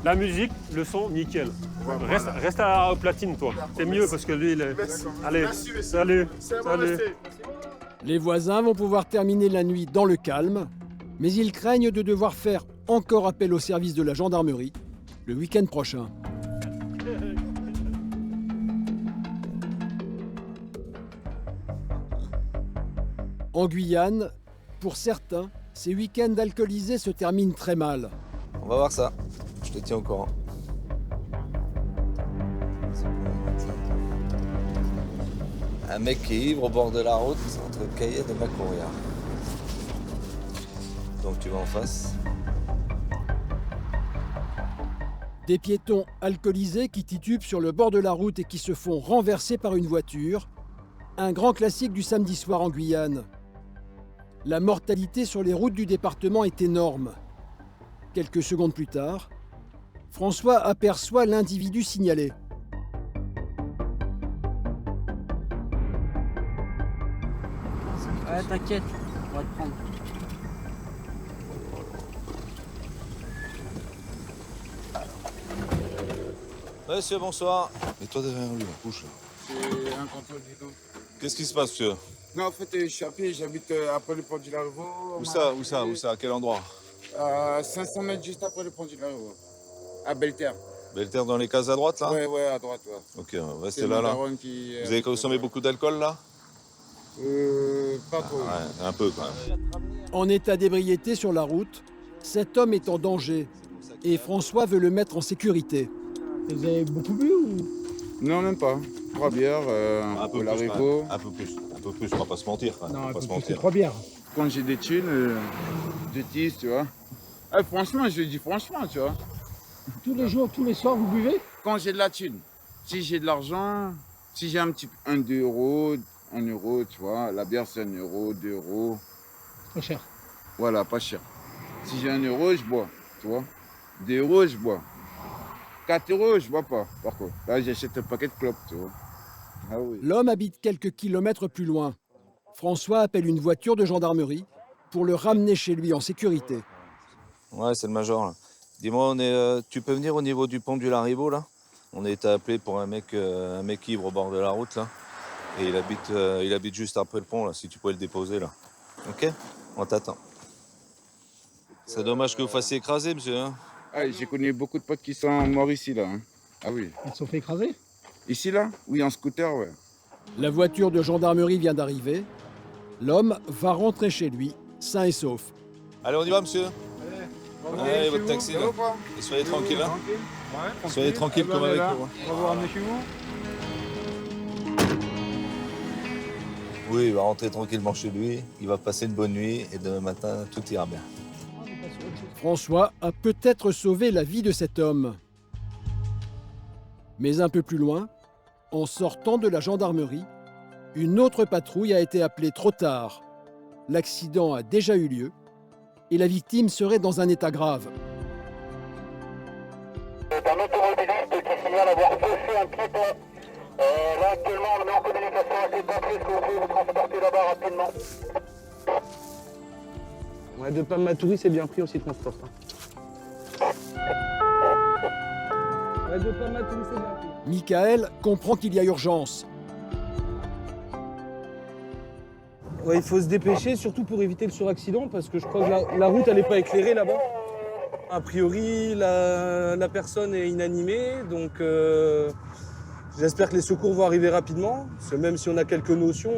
La musique, le son, nickel. Reste à la platine, toi. C'est mieux parce que lui, il est... Allez, salut. Les voisins vont pouvoir terminer la nuit dans le calme, mais ils craignent de devoir faire encore appel au service de la gendarmerie le week-end prochain. En Guyane, pour certains, ces week-ends alcoolisés se terminent très mal. On va voir ça. Je te tiens au courant. Un mec qui est ivre au bord de la route entre Cayenne et Macouria. Donc tu vas en face. Des piétons alcoolisés qui titubent sur le bord de la route et qui se font renverser par une voiture. Un grand classique du samedi soir en Guyane. La mortalité sur les routes du département est énorme. Quelques secondes plus tard, François aperçoit l'individu signalé. Ouais, t'inquiète, on va te prendre. Monsieur, bonsoir. Et toi derrière lui, bouge. C'est un contrôle vidéo. Qu'est-ce qui se passe, monsieur? Non, en fait, je suis à pied, j'habite après le pont du Larivot. Où ça? À quel endroit? 500 mètres juste après le pont du Larivot. À Belterre. Belterre dans les cases à droite, là? Ouais, à droite, ouais. Ok, restez là. Vous avez consommé beaucoup d'alcool, là? Pas trop. Ouais, un peu, quand même. En état d'ébriété sur la route, cet homme est en danger et François veut le mettre en sécurité. Vous avez beaucoup bu ou? Non, même pas. 3 bières, un peu Larivot. Un peu plus, on va pas se mentir. Non, on va pas se c'est mentir. 3 bières. Quand j'ai des thunes, je tisse, tu vois. Franchement, je dis franchement, tu vois. Tous les jours, tous les soirs, vous buvez? Quand j'ai de la thune. Si j'ai de l'argent, si j'ai un 2 euros, 1 euro, tu vois. La bière, c'est 1 euro, 2 euros. Pas cher. Voilà, pas cher. Si j'ai 1 euro, je bois, tu vois. 2 euros, je bois. 4 euros, je bois pas, par contre. Là, j'achète un paquet de clopes, tu vois. Ah oui. L'homme habite quelques kilomètres plus loin. François appelle une voiture de gendarmerie pour le ramener chez lui en sécurité. Ouais, c'est le major, là. Dis-moi, tu peux venir au niveau du pont du Larivot, là? On a été appelé pour un mec ivre au bord de la route, là. Et il habite juste après le pont, là, si tu pouvais le déposer, là. Ok? On t'attend. C'est dommage que vous fassiez écraser, monsieur, hein? Ah, j'ai connu beaucoup de potes qui sont morts ici, là. Hein. Ah oui. Ils se sont fait écraser? Ici, là? Oui, en scooter, ouais. La voiture de gendarmerie vient d'arriver. L'homme va rentrer chez lui, sain et sauf. Allez, on y va, monsieur? Allez, votre taxi, là. Et soyez tranquille, hein? Soyez tranquille comme avec vous. On va vous ramener chez vous? Oui, il va rentrer tranquillement chez lui, il va passer une bonne nuit et demain matin, tout ira bien. François a peut-être sauvé la vie de cet homme. Mais un peu plus loin, en sortant de la gendarmerie, une autre patrouille a été appelée trop tard. L'accident a déjà eu lieu et la victime serait dans un état grave. C'est un automobiliste qui signale avoir fauché un piéton. Là, actuellement, on le met en communication avec les pompiers. Est-ce que vous pouvez vous transporter là-bas rapidement? Ouais, de Pam Matoury, c'est bien pris aussi, transport. Ouais, de Pam Matoury, c'est bien pris. Michael comprend qu'il y a urgence. Ouais, il faut se dépêcher, surtout pour éviter le suraccident, parce que je crois que la route, elle n'est pas éclairée là-bas. A priori, la personne est inanimée, donc j'espère que les secours vont arriver rapidement, parce que même si on a quelques notions,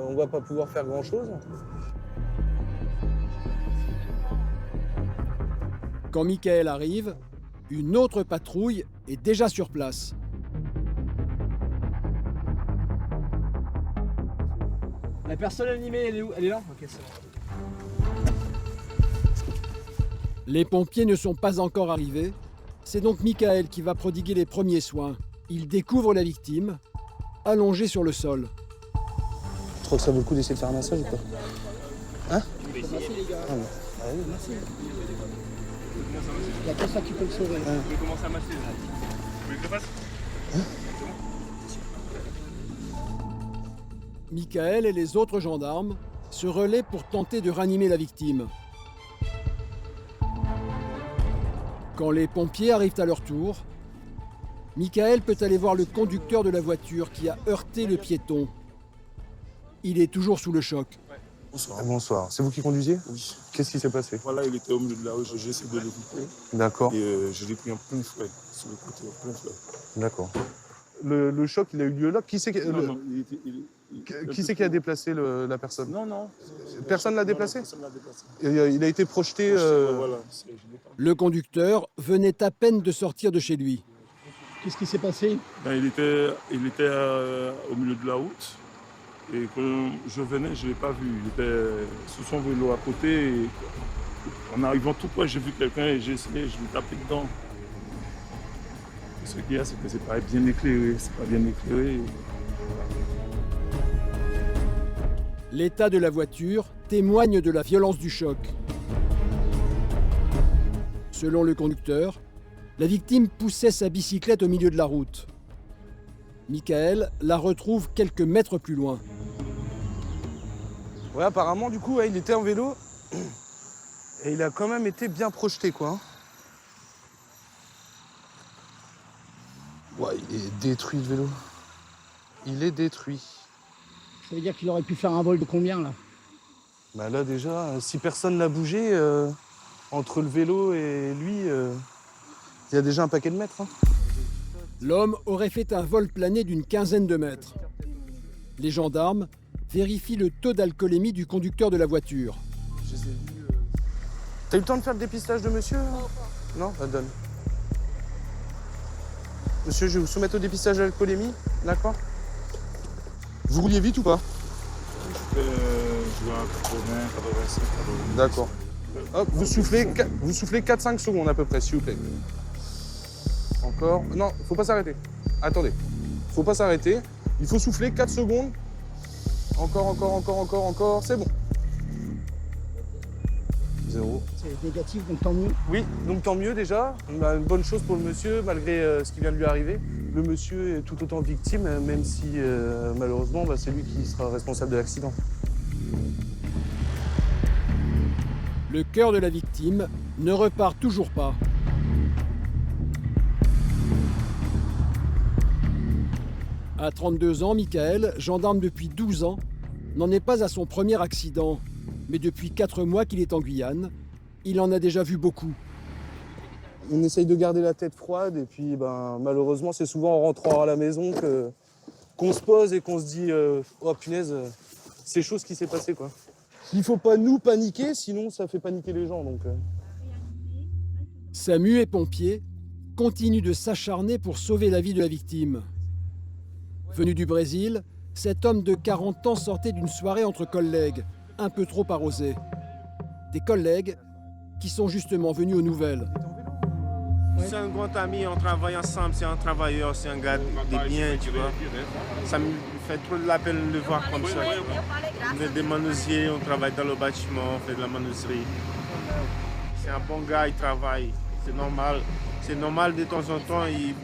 on ne va pas pouvoir faire grand-chose. Quand Michael arrive, une autre patrouille est déjà sur place. La personne animée, elle est où? Elle est là? Ok, c'est bon. Les pompiers ne sont pas encore arrivés. C'est donc Michael qui va prodiguer les premiers soins. Il découvre la victime, allongée sur le sol. Tu crois que ça vaut le coup d'essayer de faire un massage ou pas? Hein? Ah oui, merci. Il n'y a que ça qui peut le sauver. Vous pouvez commencer à masser. Vous voulez que je le fasse? Michael et les autres gendarmes se relaient pour tenter de ranimer la victime. Quand les pompiers arrivent à leur tour, Michael peut aller voir le conducteur de la voiture qui a heurté le piéton. Il est toujours sous le choc. Bonsoir. Bonsoir. C'est vous qui conduisiez? Oui. Qu'est-ce qui s'est passé? Voilà, il était au milieu de la route, j'ai essayé de l'éviter. D'accord. Et je l'ai pris en plein fouet, sur le côté, en plein fouet. D'accord. Le choc, il a eu lieu là. Qui c'est qui a déplacé la personne? Non. Personne l'a déplacé? Personne l'a déplacé. Il a été projeté. Voilà. Le conducteur venait à peine de sortir de chez lui. Qu'est-ce qui s'est passé? Il était au milieu de la route. Et quand je venais, je ne l'ai pas vu. Il était sur son vélo à côté. Et en arrivant tout près, j'ai vu quelqu'un et j'ai essayé, je lui ai tapé dedans. Et ce qu'il y a, c'est que c'est pas bien éclairé. L'état de la voiture témoigne de la violence du choc. Selon le conducteur, la victime poussait sa bicyclette au milieu de la route. Michael la retrouve quelques mètres plus loin. Ouais, apparemment, du coup, il était en vélo et il a quand même été bien projeté, quoi. Ouais, il est détruit, le vélo. Il est détruit. Ça veut dire qu'il aurait pu faire un vol de combien, là? Bah là, déjà, si personne n'a bougé, entre le vélo et lui, il y a déjà un paquet de mètres. Hein. L'homme aurait fait un vol plané d'une quinzaine de mètres. Les gendarmes vérifient le taux d'alcoolémie du conducteur de la voiture. T'as eu le temps de faire le dépistage de monsieur? Non, bah donne. Monsieur, je vais vous soumettre au dépistage de l'alcoolémie, d'accord? Vous rouliez vite ou pas? Je vais à 80, 85, 80. D'accord. Hop, vous soufflez 4-5 secondes à peu près, s'il vous plaît. Encore. Non, faut pas s'arrêter. Attendez. Faut pas s'arrêter. Il faut souffler 4 secondes. Encore. C'est bon. 0. C'est négatif, donc tant mieux. Oui, donc tant mieux déjà. Une bonne chose pour le monsieur, malgré ce qui vient de lui arriver. Le monsieur est tout autant victime, même si malheureusement, c'est lui qui sera responsable de l'accident. Le cœur de la victime ne repart toujours pas. À 32 ans, Michael, gendarme depuis 12 ans, n'en est pas à son premier accident. Mais depuis 4 mois qu'il est en Guyane, il en a déjà vu beaucoup. On essaye de garder la tête froide et puis malheureusement, c'est souvent en rentrant à la maison qu'on se pose et qu'on se dit oh punaise, c'est chaud ce qui s'est passé, quoi. Il faut pas nous paniquer, sinon ça fait paniquer les gens. Donc, Samu et pompiers continuent de s'acharner pour sauver la vie de la victime. Venu du Brésil, cet homme de 40 ans sortait d'une soirée entre collègues, un peu trop arrosés. Des collègues qui sont justement venus aux nouvelles. C'est un grand ami, on travaille ensemble, c'est un travailleur, c'est un gars de bien, tu vois. Ça me fait trop de la peine de le voir comme ça. On est des menuisiers, on travaille dans le bâtiment, on fait de la menuiserie. C'est un bon gars, il travaille, c'est normal. C'est normal de temps en temps, il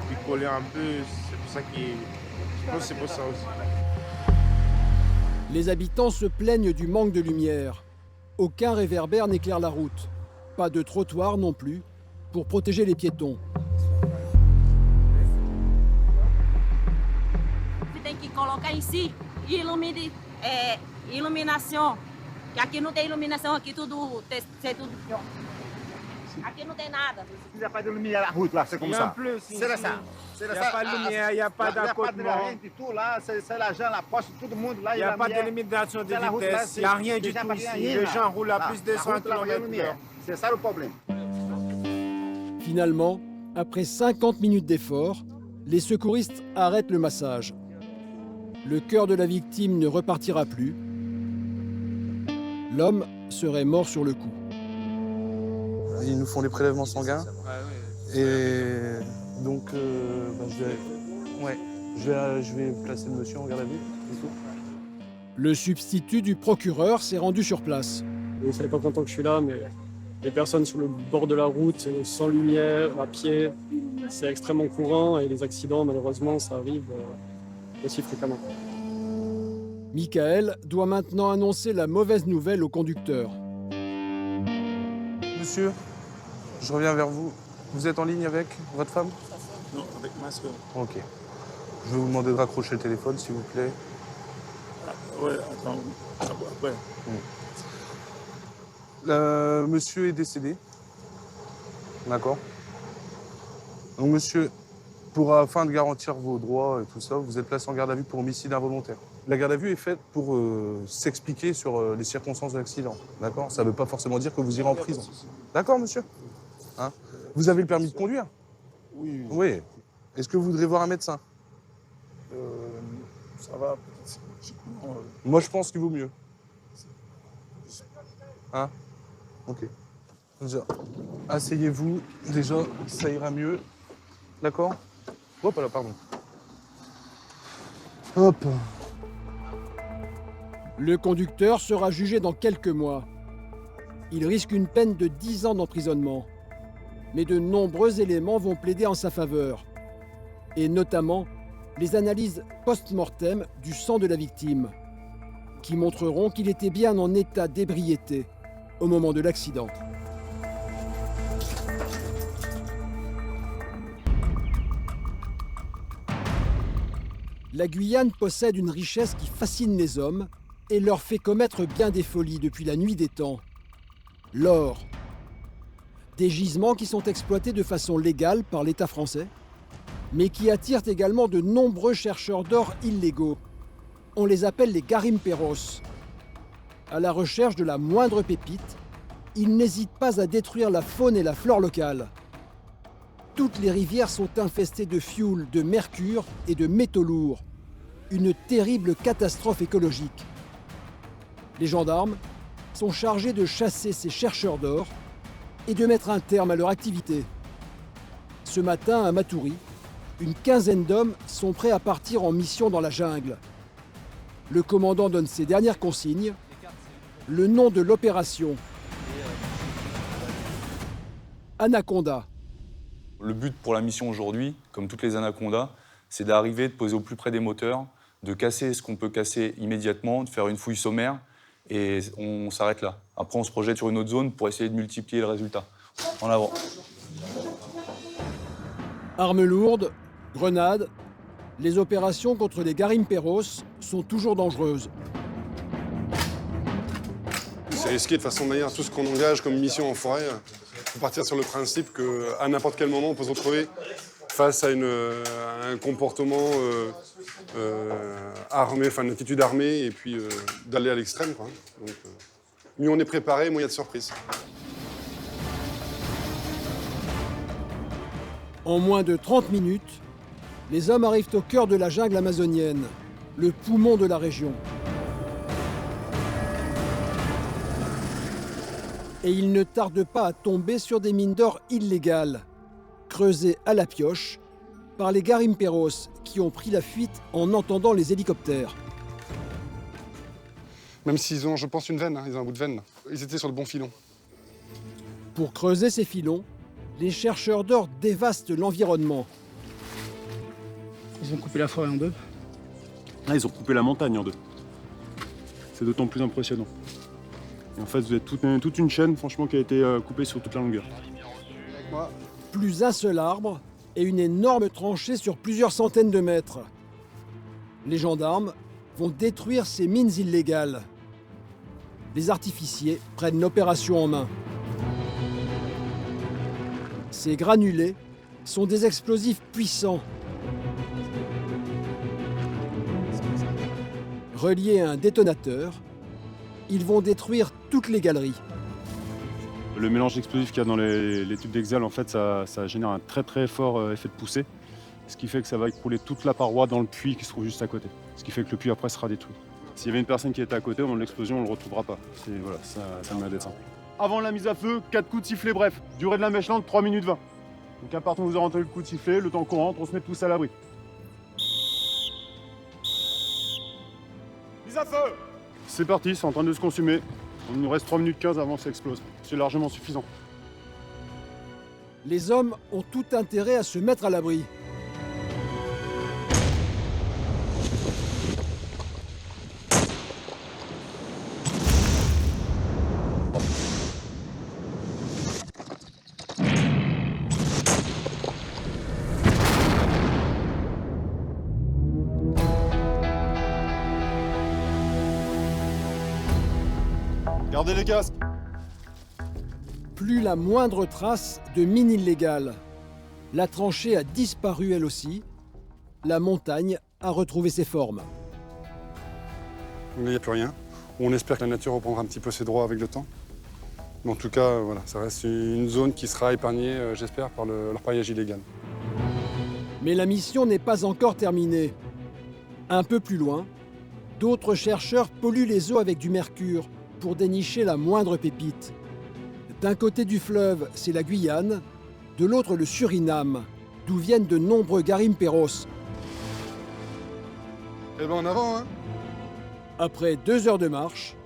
picolait un peu, c'est pour ça qu'il... Je pense que c'est pour ça aussi. Les habitants se plaignent du manque de lumière. Aucun réverbère n'éclaire la route. Pas de trottoir non plus, pour protéger les piétons. Você tem que colocar ici, iluminação. Que aqui não tem iluminação, aqui tudo c'est tudo. Aqui não tem nada. Il n'y a pas de lumière à la route là, c'est comme Il y a ça. un peu, C'est ça. Il n'y a pas de lumière, il n'y a pas d'accotement. Du tout là, c'est l'argent, la poche, tout le monde là. Il n'y a pas de limitation de vitesse, il n'y a rien du tout ici. Les gens roulent à plus de 100 km/h. C'est ça le problème. Finalement, après 50 minutes d'effort, les secouristes arrêtent le massage. Le cœur de la victime ne repartira plus. L'homme serait mort sur le coup. Ils nous font des prélèvements sanguins. Et donc, je vais placer le monsieur en garde à vue. Le substitut du procureur s'est rendu sur place. Vous ne savez pas content que je suis là, mais les personnes sur le bord de la route, sans lumière, à pied, c'est extrêmement courant et les accidents, malheureusement, ça arrive aussi fréquemment. Michael doit maintenant annoncer la mauvaise nouvelle au conducteur. Monsieur, je reviens vers vous. Vous êtes en ligne avec votre femme? Non, avec masque. Ok. Je vais vous demander de raccrocher le téléphone, s'il vous plaît. Ouais, attends. Après. Monsieur est décédé. D'accord. Donc, monsieur, afin de garantir vos droits et tout ça, vous êtes placé en garde à vue pour homicide involontaire. La garde à vue est faite pour s'expliquer sur les circonstances de l'accident. D'accord. Ça ne veut pas forcément dire que vous irez en prison. D'accord, monsieur. Hein? Vous avez le permis de conduire? Oui. Oui. Est-ce que vous voudrez voir un médecin? Ça va. Moi, je pense qu'il vaut mieux. Hein? Ok. Déjà, asseyez-vous. Déjà, ça ira mieux. D'accord? Hop là, pardon. Hop. Le conducteur sera jugé dans quelques mois. Il risque une peine de 10 ans d'emprisonnement. Mais de nombreux éléments vont plaider en sa faveur. Et notamment les analyses post-mortem du sang de la victime, qui montreront qu'il était bien en état d'ébriété au moment de l'accident. La Guyane possède une richesse qui fascine les hommes et leur fait commettre bien des folies depuis la nuit des temps. L'or. Des gisements qui sont exploités de façon légale par l'État français, mais qui attirent également de nombreux chercheurs d'or illégaux. On les appelle les garimperos. À la recherche de la moindre pépite, ils n'hésitent pas à détruire la faune et la flore locale. Toutes les rivières sont infestées de fioul, de mercure et de métaux lourds. Une terrible catastrophe écologique. Les gendarmes sont chargés de chasser ces chercheurs d'or et de mettre un terme à leur activité. Ce matin, à Matoury, une quinzaine d'hommes sont prêts à partir en mission dans la jungle. Le commandant donne ses dernières consignes. Le nom de l'opération: Anaconda. Le but pour la mission aujourd'hui, comme toutes les anacondas, c'est d'arriver, de poser au plus près des moteurs, de casser ce qu'on peut casser immédiatement, de faire une fouille sommaire, et on s'arrête là. Après, on se projette sur une autre zone pour essayer de multiplier le résultat. En avant. Armes lourdes, grenades, les opérations contre les garimperos sont toujours dangereuses. C'est risqué de façon manière, tout ce qu'on engage comme mission en forêt, il faut partir sur le principe qu'à n'importe quel moment, on peut se retrouver face à un comportement armé, enfin une attitude armée, et puis d'aller à l'extrême, quoi. Donc, mieux on est préparé, moins il y a de surprises. En moins de 30 minutes, les hommes arrivent au cœur de la jungle amazonienne, le poumon de la région. Et ils ne tardent pas à tomber sur des mines d'or illégales, creusées à la pioche par les garimperos qui ont pris la fuite en entendant les hélicoptères. Même s'ils ont, je pense, une veine, hein, ils ont un bout de veine. Ils étaient sur le bon filon. Pour creuser ces filons, les chercheurs d'or dévastent l'environnement. Ils ont coupé la forêt en deux. Là, ils ont coupé la montagne en deux. C'est d'autant plus impressionnant. Et en fait, vous êtes toute une chaîne, franchement, qui a été coupée sur toute la longueur. Plus un seul arbre et une énorme tranchée sur plusieurs centaines de mètres. Les gendarmes vont détruire ces mines illégales. Les artificiers prennent l'opération en main. Ces granulés sont des explosifs puissants. Reliés à un détonateur, ils vont détruire toutes les galeries. Le mélange d'explosifs qu'il y a dans les tubes d'exhale, en fait, ça génère un très très fort effet de poussée, ce qui fait que ça va écrouler toute la paroi dans le puits qui se trouve juste à côté. Ce qui fait que le puits après sera détruit. S'il y avait une personne qui était à côté, au moment de l'explosion, on ne le retrouvera pas. Voilà, ça m'a d'être simple. Avant la mise à feu, 4 coups de sifflet bref. Durée de la mèche lente, 3 minutes 20. Donc à partir où vous aurez entendu le coup de sifflet, le temps qu'on rentre, on se met tous à l'abri. Mise à feu! C'est parti, c'est en train de se consumer. Il nous reste 3 minutes 15 avant que ça explose. C'est largement suffisant. Les hommes ont tout intérêt à se mettre à l'abri. Gardez les casques. Plus la moindre trace de mine illégale. La tranchée a disparu elle aussi. La montagne a retrouvé ses formes. Il n'y a plus rien. On espère que la nature reprendra un petit peu ses droits avec le temps. Mais en tout cas, voilà, ça reste une zone qui sera épargnée, j'espère, par leur paillage illégal. Mais la mission n'est pas encore terminée. Un peu plus loin, d'autres chercheurs polluent les eaux avec du mercure pour dénicher la moindre pépite. D'un côté du fleuve, c'est la Guyane, de l'autre le Suriname, d'où viennent de nombreux garimperos. Eh ben en avant, hein. Après 2 heures de marche,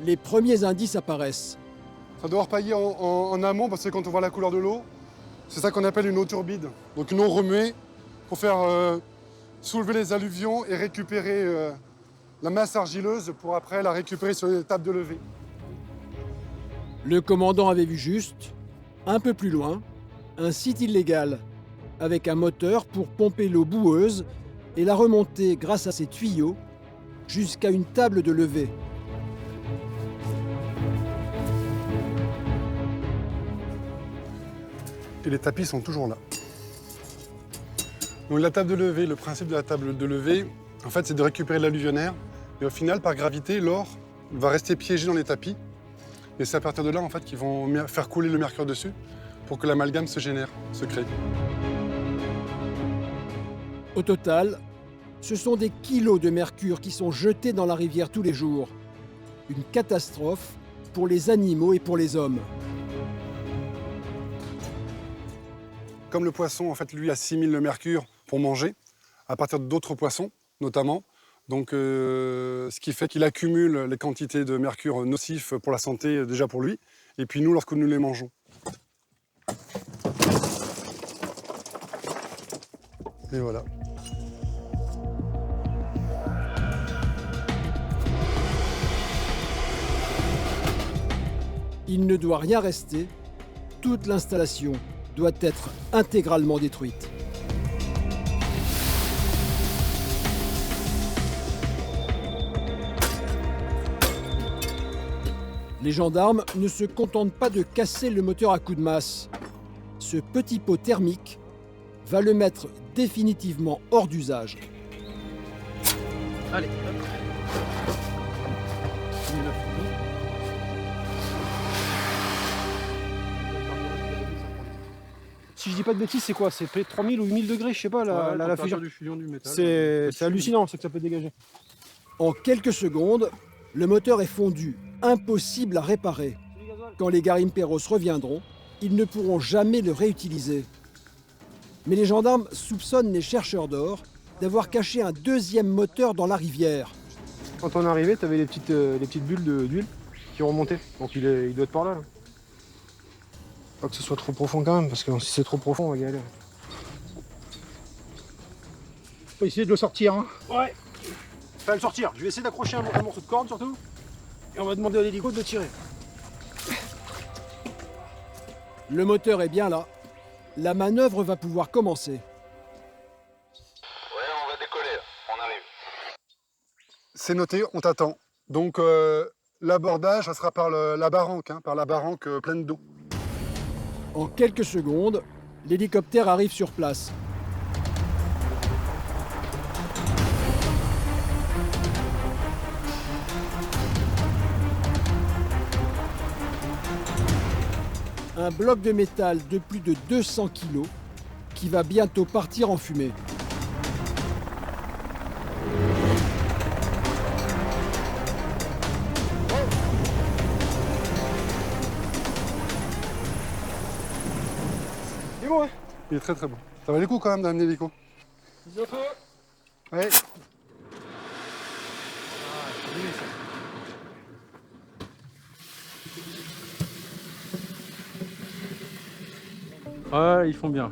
les premiers indices apparaissent. Ça doit repailler en amont parce que quand on voit la couleur de l'eau, c'est ça qu'on appelle une eau turbide. Donc une eau remuée pour faire soulever les alluvions et récupérer la masse argileuse pour après la récupérer sur les tables de levée. Le commandant avait vu juste, un peu plus loin, un site illégal, avec un moteur pour pomper l'eau boueuse et la remonter grâce à ses tuyaux jusqu'à une table de levée. Et les tapis sont toujours là. Donc la table de levée, le principe de la table de levée, en fait, c'est de récupérer l'alluvionnaire. Et au final, par gravité, l'or va rester piégé dans les tapis. Et c'est à partir de là, en fait, qu'ils vont faire couler le mercure dessus pour que l'amalgame se génère, se crée. Au total, ce sont des kilos de mercure qui sont jetés dans la rivière tous les jours. Une catastrophe pour les animaux et pour les hommes. Comme le poisson, en fait, lui, assimile le mercure pour manger, à partir d'autres poissons, notamment. Donc, ce qui fait qu'il accumule les quantités de mercure nocifs pour la santé, déjà pour lui, et puis nous, lorsque nous les mangeons. Et voilà. Il ne doit rien rester. Toute l'installation doit être intégralement détruite. Les gendarmes ne se contentent pas de casser le moteur à coups de masse. Ce petit pot thermique va le mettre définitivement hors d'usage. Allez, si je dis pas de bêtises, c'est quoi? C'est près de 3000 ou 8000 degrés, je sais pas, la fusion. C'est hallucinant ce que ça peut dégager. En quelques secondes, le moteur est fondu, impossible à réparer. Quand les garimperos reviendront, ils ne pourront jamais le réutiliser. Mais les gendarmes soupçonnent les chercheurs d'or d'avoir caché un deuxième moteur dans la rivière. Quand on est arrivé, tu avais les petites bulles d'huile qui remontaient. Donc il doit être par là. Pas que ce soit trop profond quand même, parce que si c'est trop profond, on va galérer. Faut essayer de le sortir, hein. Ouais. Enfin, le sortir. Je vais essayer d'accrocher un morceau de corde surtout. Et on va demander à l'hélico de le tirer. Le moteur est bien là. La manœuvre va pouvoir commencer. Ouais, on va décoller, on arrive. C'est noté, on t'attend. Donc l'abordage, ça sera par la barranque, hein, par la barranque pleine d'eau. En quelques secondes, l'hélicoptère arrive sur place. Un bloc de métal de plus de 200 kg qui va bientôt partir en fumée. Il est bon, hein? Il est très très bon. Ça valait le coup quand même d'amener l'hélico. Ouais. Ouais, ils font bien.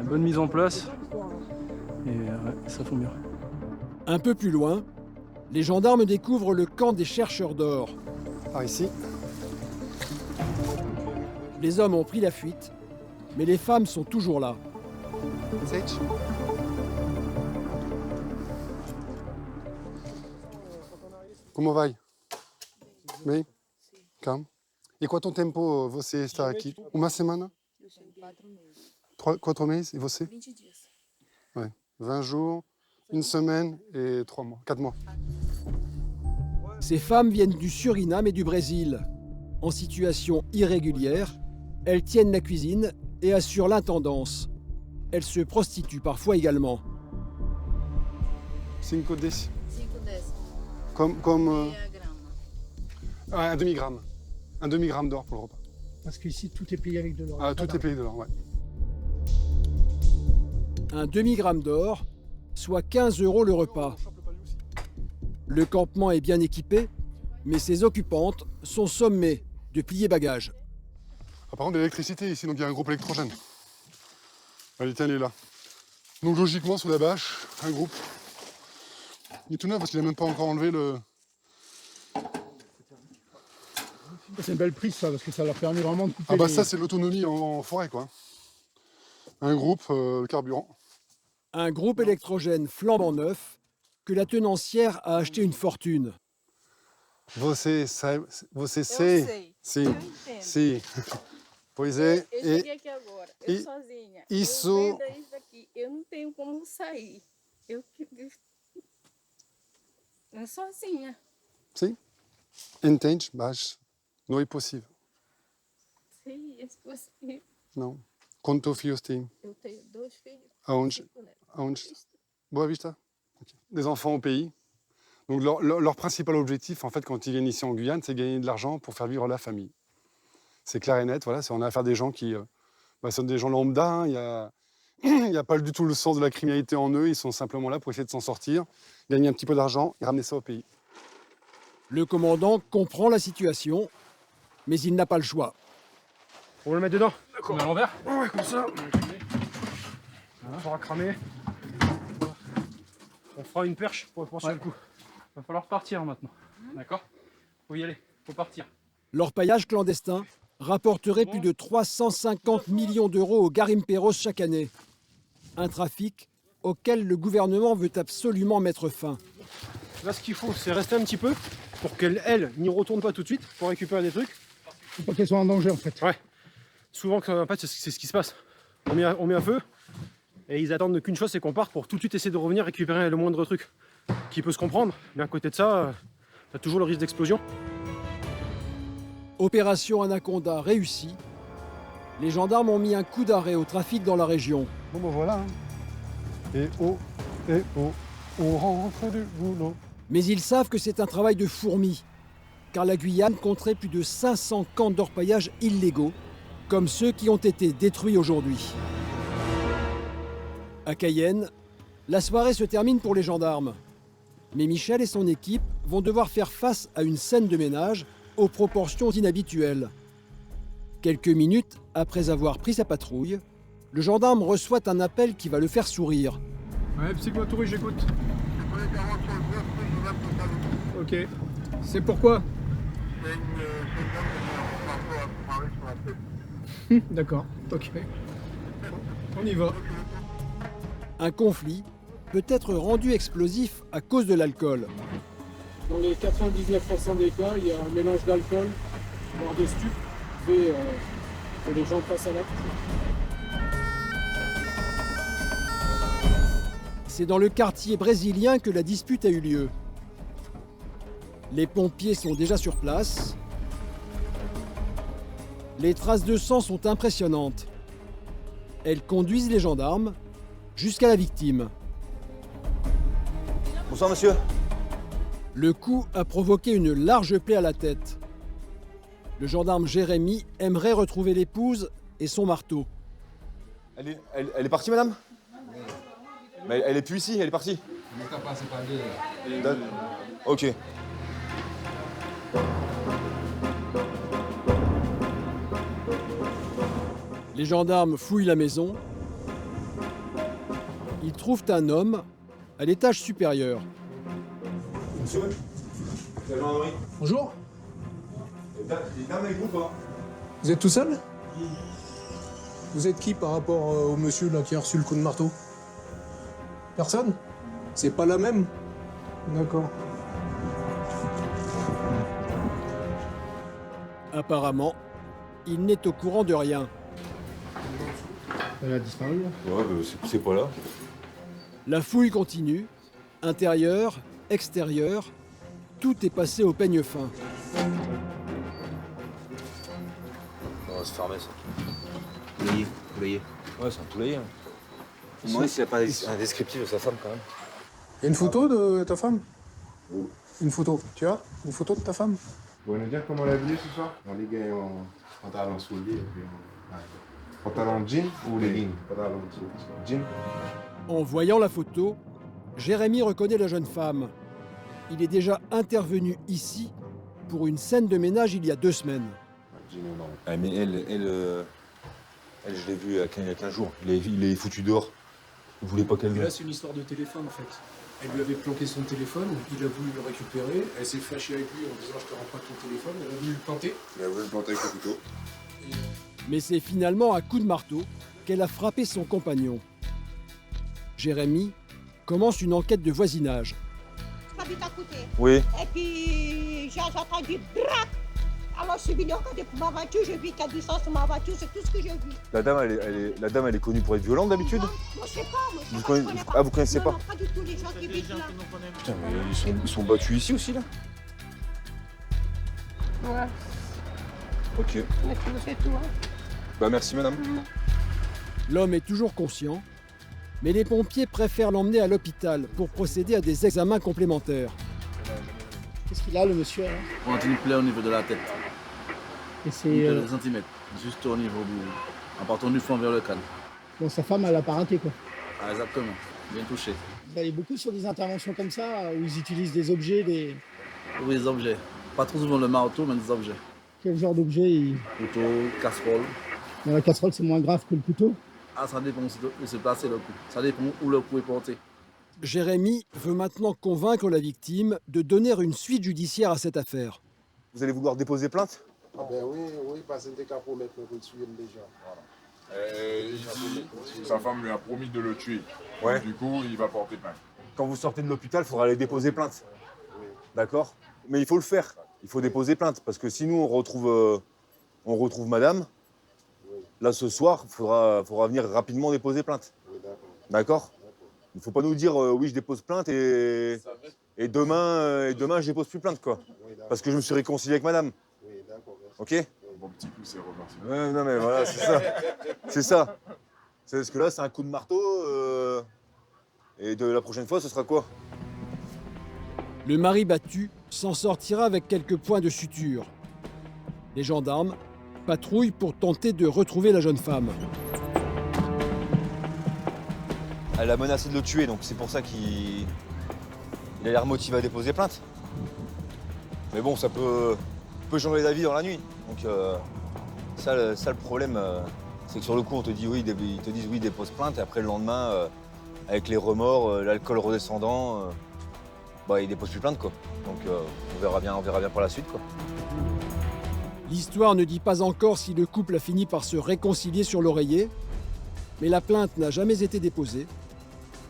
Bonne mise en place. Et ouais, ça fond bien. Un peu plus loin, les gendarmes découvrent le camp des chercheurs d'or. Par ici. Les hommes ont pris la fuite, mais les femmes sont toujours là. Comment va-t-il? Oui. Calma. E quanto tempo você está aqui? Uma semana? 4 meses. E você? 20 dias. Ouais. 20 jours, une semaine et 4 mois. Ces femmes viennent du Suriname et du Brésil. En situation irrégulière, elles tiennent la cuisine et assurent l'intendance. Elles se prostituent parfois également. 5 10. 5 10. Comme un demi-gramme. Un demi-gramme d'or pour le repas. Parce qu'ici, tout est payé avec de l'or. Ah, tout est payé de l'or, ouais. Un demi-gramme d'or, soit 15 € le repas. Le campement est bien équipé, mais ses occupantes sont sommées de plier bagages. Ah, par contre, de l'électricité ici, donc il y a un groupe électrogène. Allez, tiens, elle est là. Donc logiquement, sous la bâche, un groupe. Il est tout neuf parce qu'il n'a même pas encore enlevé le... C'est une belle prise ça, parce que ça leur permet vraiment de couper. Ah bah ça, c'est l'autonomie en forêt, quoi. Un groupe carburant. Un groupe électrogène flambant neuf que la tenancière a acheté une fortune. Você sei. Sim. Pois é. Eu cheguei aqui agora, eu sozinha. Isso... Eu vendo isso daqui, eu não tenho como sair. Eu sozinha. Sim. Entende? Mas não é possível. Sim, é possível. Não. Quantos filhos tem? Eu tenho 2 filhos. Aonde? Boa Vista. Okay. Des enfants au pays. Donc leur principal objectif, en fait, quand ils viennent ici en Guyane, c'est gagner de l'argent pour faire vivre la famille. C'est clair et net, voilà, on a affaire à des gens qui sont des gens lambda, hein, il n'y a pas du tout le sens de la criminalité en eux, ils sont simplement là pour essayer de s'en sortir, gagner un petit peu d'argent et ramener ça au pays. Le commandant comprend la situation, mais il n'a pas le choix. On va le mettre dedans. On met à l'envers. Ouais, comme ça. On fera cramer. On fera une perche pour sur le coup. Va falloir partir maintenant. D'accord? Faut y aller, faut partir. L'orpaillage clandestin rapporterait plus de 350 millions d'euros au Garimperos chaque année. Un trafic auquel le gouvernement veut absolument mettre fin. Là, ce qu'il faut, c'est rester un petit peu pour qu'elle n'y retourne pas tout de suite pour récupérer des trucs. Faut pas qu'elle soit en danger en fait. Ouais. Souvent, en fait, c'est ce qui se passe. On met un feu et ils attendent qu'une chose, c'est qu'on parte pour tout de suite essayer de revenir récupérer le moindre truc qui peut se comprendre. Mais à côté de ça, t'as toujours le risque d'explosion. Opération Anaconda réussie. Les gendarmes ont mis un coup d'arrêt au trafic dans la région. Bon ben voilà. Hein. On rentre du boulot. Mais ils savent que c'est un travail de fourmi, car la Guyane compterait plus de 500 camps d'orpaillage illégaux, comme ceux qui ont été détruits aujourd'hui. À Cayenne, la soirée se termine pour les gendarmes. Mais Michel et son équipe vont devoir faire face à une scène de ménage aux proportions inhabituelles. Quelques minutes après avoir pris sa patrouille, le gendarme reçoit un appel qui va le faire sourire. Ouais, psychotouriste, j'écoute. Ok. C'est pourquoi? D'accord, ok. On y va. Un conflit peut être rendu explosif à cause de l'alcool. Dans les 99% des cas, il y a un mélange d'alcool, voire de stupes, fait que les gens passent à l'acte. C'est dans le quartier brésilien que la dispute a eu lieu. Les pompiers sont déjà sur place. Les traces de sang sont impressionnantes. Elles conduisent les gendarmes jusqu'à la victime. Bonsoir monsieur. Le coup a provoqué une large plaie à la tête. Le gendarme Jérémy aimerait retrouver l'épouse et son marteau. Elle est partie madame? Mais elle est plus ici, elle est partie. Ok. Les gendarmes fouillent la maison. Ils trouvent un homme à l'étage supérieur. Monsieur, c'est la gendarmerie. Bonjour. Il y a une dame avec vous quoi? Vous êtes tout seul? Vous êtes qui par rapport au monsieur là qui a reçu le coup de marteau? Personne? C'est pas la même? D'accord. Apparemment, il n'est au courant de rien. Elle a disparu, là. Ouais, c'est pas là. La fouille continue. Intérieur, extérieur, tout est passé au peigne fin. On va se fermer ça. Poulailler. Ouais, c'est un poulailler. Hein. Je me demande s'il n'y a pas un descriptif de sa femme quand même. Il y a une photo de ta femme? Une photo. Tu as une photo de ta femme? Vous pouvez nous dire comment elle est habillée ce soir? Les gars en pantalon soulier et puis pantalon jean ou legging? Pantalon jean. En voyant la photo, Jérémy reconnaît la jeune femme. Il est déjà intervenu ici pour une scène de ménage il y a 2 semaines. Ah, mais elle, je l'ai vue il y a 15 jours. Il est foutu dehors. Vous voulez pas qu'elle Et vienne? là, c'est une histoire de téléphone, en fait. Elle lui avait planqué son téléphone, il a voulu le récupérer, elle s'est fâchée avec lui en disant « je te rends pas ton téléphone », elle a voulu le planter. Elle a voulu le planter avec le couteau. Mais c'est finalement à coups de marteau qu'elle a frappé son compagnon. Jérémy commence une enquête de voisinage. J'habite à côté. Oui. Et puis j'ai entendu brac. Alors je suis venue regarder pour ma voiture, j'ai vu qu'à distance ma voiture, c'est tout ce que j'ai vu. La dame, elle est connue pour être violente d'habitude? Moi je sais pas, moi je sais Vous pas, connaissez- je connais pas. Ah, vous connaissez Non, pas? non, pas du tout les gens qui habitent là. Putain, mais ils sont battus ici aussi là? Ouais, Ok. mais c'est tout. Hein. Bah merci madame. L'homme est toujours conscient, mais les pompiers préfèrent l'emmener à l'hôpital pour procéder à des examens complémentaires. Qu'est-ce qu'il a, le monsieur, là? On a une plaie au niveau de la tête. Et c'est... Une centimètres, juste au niveau du... en partant du fond vers le crâne. Bon, sa femme, elle a pas raté, quoi. Ah, exactement, bien touché. Vous allez beaucoup sur des interventions comme ça, où ils utilisent des objets, des... Oui, des objets. Pas trop souvent le marteau, mais des objets. Quel genre d'objets Couteau, casserole. Dans la casserole, c'est moins grave que le couteau. Ah, ça dépend où se placer le coup. Ça dépend où le coup est porté. Jérémy veut maintenant convaincre la victime de donner une suite judiciaire à cette affaire. Vous allez vouloir déposer plainte? Ah ben oui, parce que c'est qu'à promettre de tuer déjà. Sa femme lui a promis de le tuer. Ouais. Du coup, il va porter plainte. Quand vous sortez de l'hôpital, il faudra aller déposer plainte. D'accord? Mais il faut le faire. Il faut déposer plainte. Parce que sinon, on retrouve madame. Là, ce soir, il faudra venir rapidement déposer plainte. D'accord? Il ne faut pas nous dire oui, je dépose plainte et demain, je dépose plus plainte, quoi. Parce que je me suis réconcilié avec madame. Ok? Bon petit coup, c'est reparti. Ouais, non, mais voilà, c'est ça. C'est ça. C'est parce que là, c'est un coup de marteau. Et de la prochaine fois, ce sera quoi? Le mari battu s'en sortira avec quelques points de suture. Les gendarmes patrouillent pour tenter de retrouver la jeune femme. Elle a menacé de le tuer, donc c'est pour ça qu'il a l'air motivé à déposer plainte. Mais bon, ça peut changer d'avis dans la nuit. Donc ça, le problème, c'est que sur le coup, on te dit oui, ils te disent oui, dépose plainte, et après le lendemain, avec les remords, l'alcool redescendant, ils déposent plus plainte, quoi. Donc on verra bien par la suite, quoi. L'histoire ne dit pas encore si le couple a fini par se réconcilier sur l'oreiller, mais la plainte n'a jamais été déposée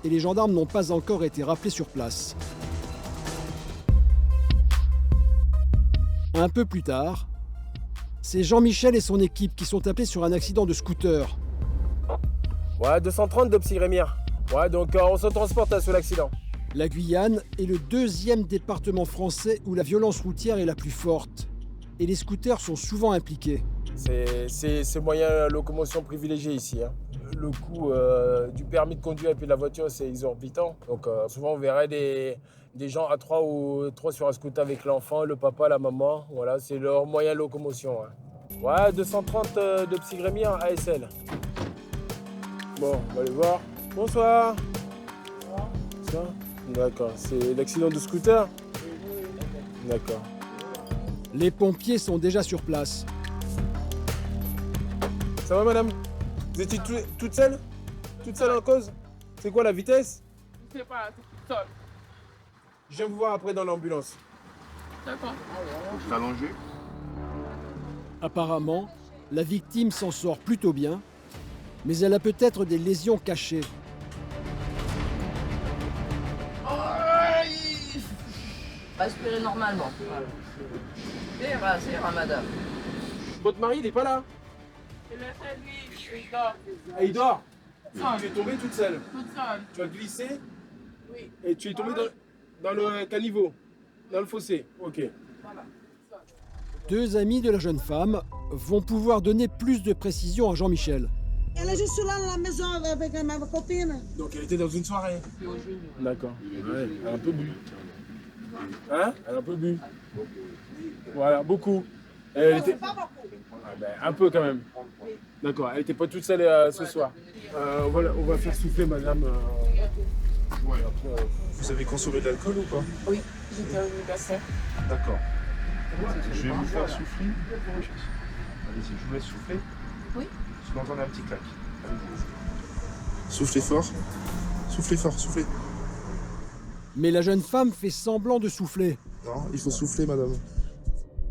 et les gendarmes n'ont pas encore été rappelés sur place. Un peu plus tard, c'est Jean-Michel et son équipe qui sont appelés sur un accident de scooter. Ouais, 230 de Psy Rémire. Ouais, donc on se transporte sur l'accident. La Guyane est le 2e département français où la violence routière est la plus forte. Et les scooters sont souvent impliqués. C'est moyen de locomotion privilégié ici. Hein. Le coût du permis de conduire et puis de la voiture, c'est exorbitant. Donc souvent, on verrait des gens à 3 sur un scooter avec l'enfant, le papa, la maman. Voilà, c'est leur moyen de locomotion. Hein. Ouais, 230 de Psy Rémire ASL. Bon, on va aller voir. Bonsoir. Ça? D'accord, c'est l'accident de scooter? D'accord. Les pompiers sont déjà sur place. Ça va, madame? Vous étiez toute seule? Toute seule en cause? C'est quoi la vitesse? Je sais pas, c'est seul. Je viens vous voir après dans l'ambulance. D'accord. Je suis allongé. Apparemment, la victime s'en sort plutôt bien, mais elle a peut-être des lésions cachées. Respirez normalement. Ça ira, madame. Votre mari, il est pas là? Lui, il dort. Ah, il dort? Non. Tu es tombée toute seule? Toute seule. Tu as glissé? Oui. Et tu es tombée dans le caniveau? Dans le fossé? Ok. Deux amis de la jeune femme vont pouvoir donner plus de précisions à Jean-Michel. Elle est juste là à la maison avec ma copine. Donc elle était dans une soirée? D'accord. Ouais, elle a un peu bu. Hein? Elle a un peu bu. Voilà, beaucoup. Elle était... Pas beaucoup. Ah ben, un peu quand même. D'accord, elle n'était pas toute seule ce soir. On va faire souffler madame. Ouais, après, vous avez consommé de l'alcool ou pas? Oui, j'étais au bassin. D'accord. Je vais vous faire souffler. Allez-y, je vous laisse souffler. Oui. Je vais entendre un petit clac. Soufflez fort. Soufflez fort, soufflez. Mais la jeune femme fait semblant de souffler, Non, il faut souffler madame.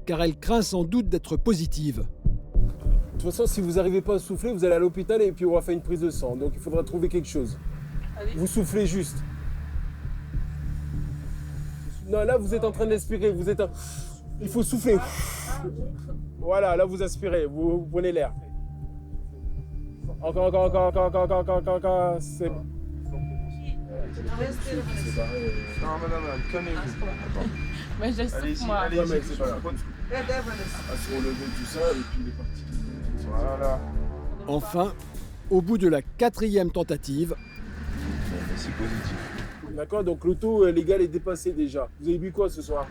car elle craint sans doute d'être positive. De toute façon, si vous n'arrivez pas à souffler, vous allez à l'hôpital et puis on va faire une prise de sang. Donc il faudra trouver quelque chose. Vous soufflez juste. Non, là vous êtes en train d'aspirer. Il faut souffler. Voilà, là vous aspirez, vous prenez l'air. Encore. C'est bon. Non, madame, calmez-vous. Mais je souffre, moi. Allez, c'est pas grave. Se relever tout ça et puis il est parti. Voilà. Enfin, au bout de la 4e tentative, C'est positif. D'accord, donc le taux légal est dépassé déjà. Vous avez bu quoi ce soir?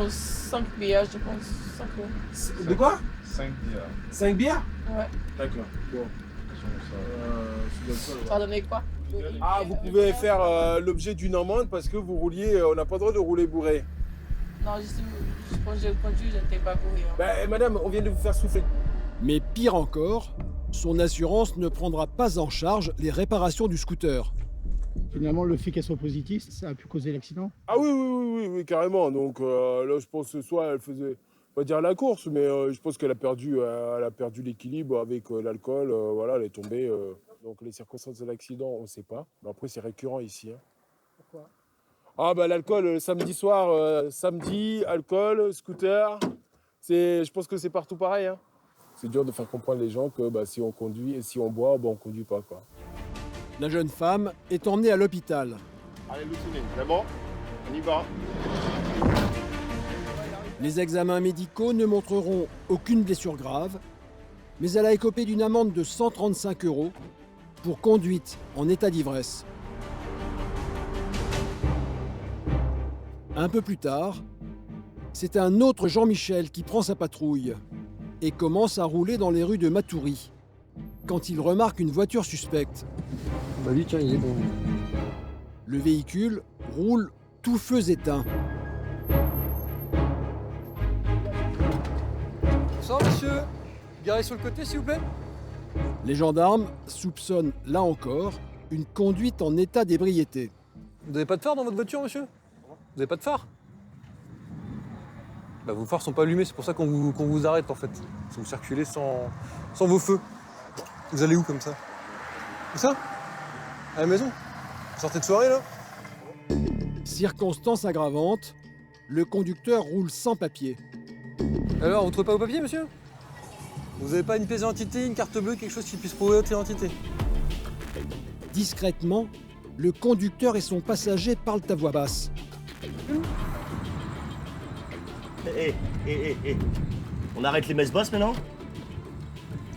5 bières, je pense. 5 bières. De quoi? 5 bières. 5 bières? Ouais. D'accord. Bon. Ça a donné quoi? Ah, vous pouvez faire l'objet d'une amende parce que vous rouliez, on n'a pas le droit de rouler bourré. Non, quand j'ai conduit, je n'étais pas bourré. Ben, madame, on vient de vous faire souffler. mais pire encore, son assurance ne prendra pas en charge les réparations du scooter. Finalement, le fait qu'elle soit positive, ça a pu causer l'accident? Ah oui, carrément. Donc là, je pense que soit elle faisait, on va dire la course, mais je pense qu'elle a perdu l'équilibre avec l'alcool. Voilà, elle est tombée. Donc les circonstances de l'accident, on ne sait pas. Mais après, c'est récurrent ici. Hein. Pourquoi? Ah bah l'alcool, samedi soir, alcool, scooter. Je pense que c'est partout pareil. Hein. C'est dur de faire comprendre les gens que si on conduit et si on boit, on ne conduit pas, quoi. La jeune femme est emmenée à l'hôpital. Allez, Lucine, c'est bon? On y va. Les examens médicaux ne montreront aucune blessure grave, mais elle a écopé d'une amende de 135 € pour conduite en état d'ivresse. Un peu plus tard, c'est un autre Jean-Michel qui prend sa patrouille et commence à rouler dans les rues de Matoury quand il remarque une voiture suspecte. Bah lui, tiens, il est bon. Le véhicule roule tout feu éteint. Bonsoir, monsieur. Garez sur le côté, s'il vous plaît. Les gendarmes soupçonnent, là encore, une conduite en état d'ébriété. Vous n'avez pas de phare dans votre voiture, monsieur? Vous n'avez pas de phare? Bah, vos phares sont pas allumés, c'est pour ça qu'on vous arrête, en fait. Si vous circulez sans vos feux. Vous allez où, comme ça? Où ça? À la maison? Vous sortez de soirée, là? Circonstance aggravante, le conducteur roule sans papier. Alors, vous trouvez pas vos papiers, monsieur? Vous n'avez pas une pièce d'identité, une carte bleue, quelque chose qui puisse prouver votre identité? Discrètement, le conducteur et son passager parlent à voix basse. On arrête les messes basses maintenant?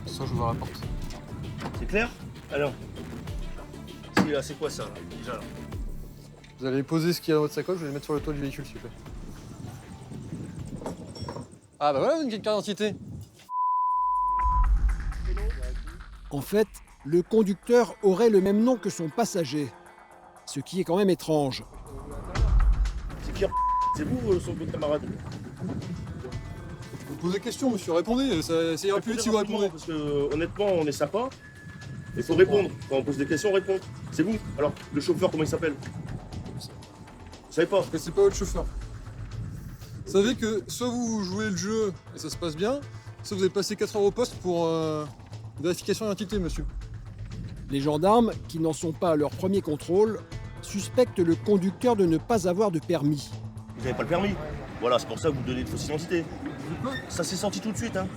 Ça, je vous rapporte. C'est clair? Alors, c'est quoi ça, là, déjà là? Vous allez poser ce qu'il y a dans votre sacoche, je vais le mettre sur le toit du véhicule, s'il vous plaît. Ah bah voilà, une carte d'identité. En fait, le conducteur aurait le même nom que son passager, ce qui est quand même étrange. C'est qui? C'est vous, son camarade? Vous posez question, monsieur, répondez, ça ira plus vite si vous répondez. Parce que, honnêtement, on est sympa. Il faut répondre. Quand on pose des questions, répondre. C'est vous. Alors, le chauffeur, comment il s'appelle? Vous savez pas? C'est pas votre chauffeur. Vous savez que soit vous jouez le jeu et ça se passe bien, soit vous avez passé 4 heures au poste pour vérification d'identité, monsieur. Les gendarmes, qui n'en sont pas à leur premier contrôle, suspectent le conducteur de ne pas avoir de permis. Vous n'avez pas le permis? Voilà, c'est pour ça que vous donnez de fausses identités. Ça s'est senti tout de suite, hein.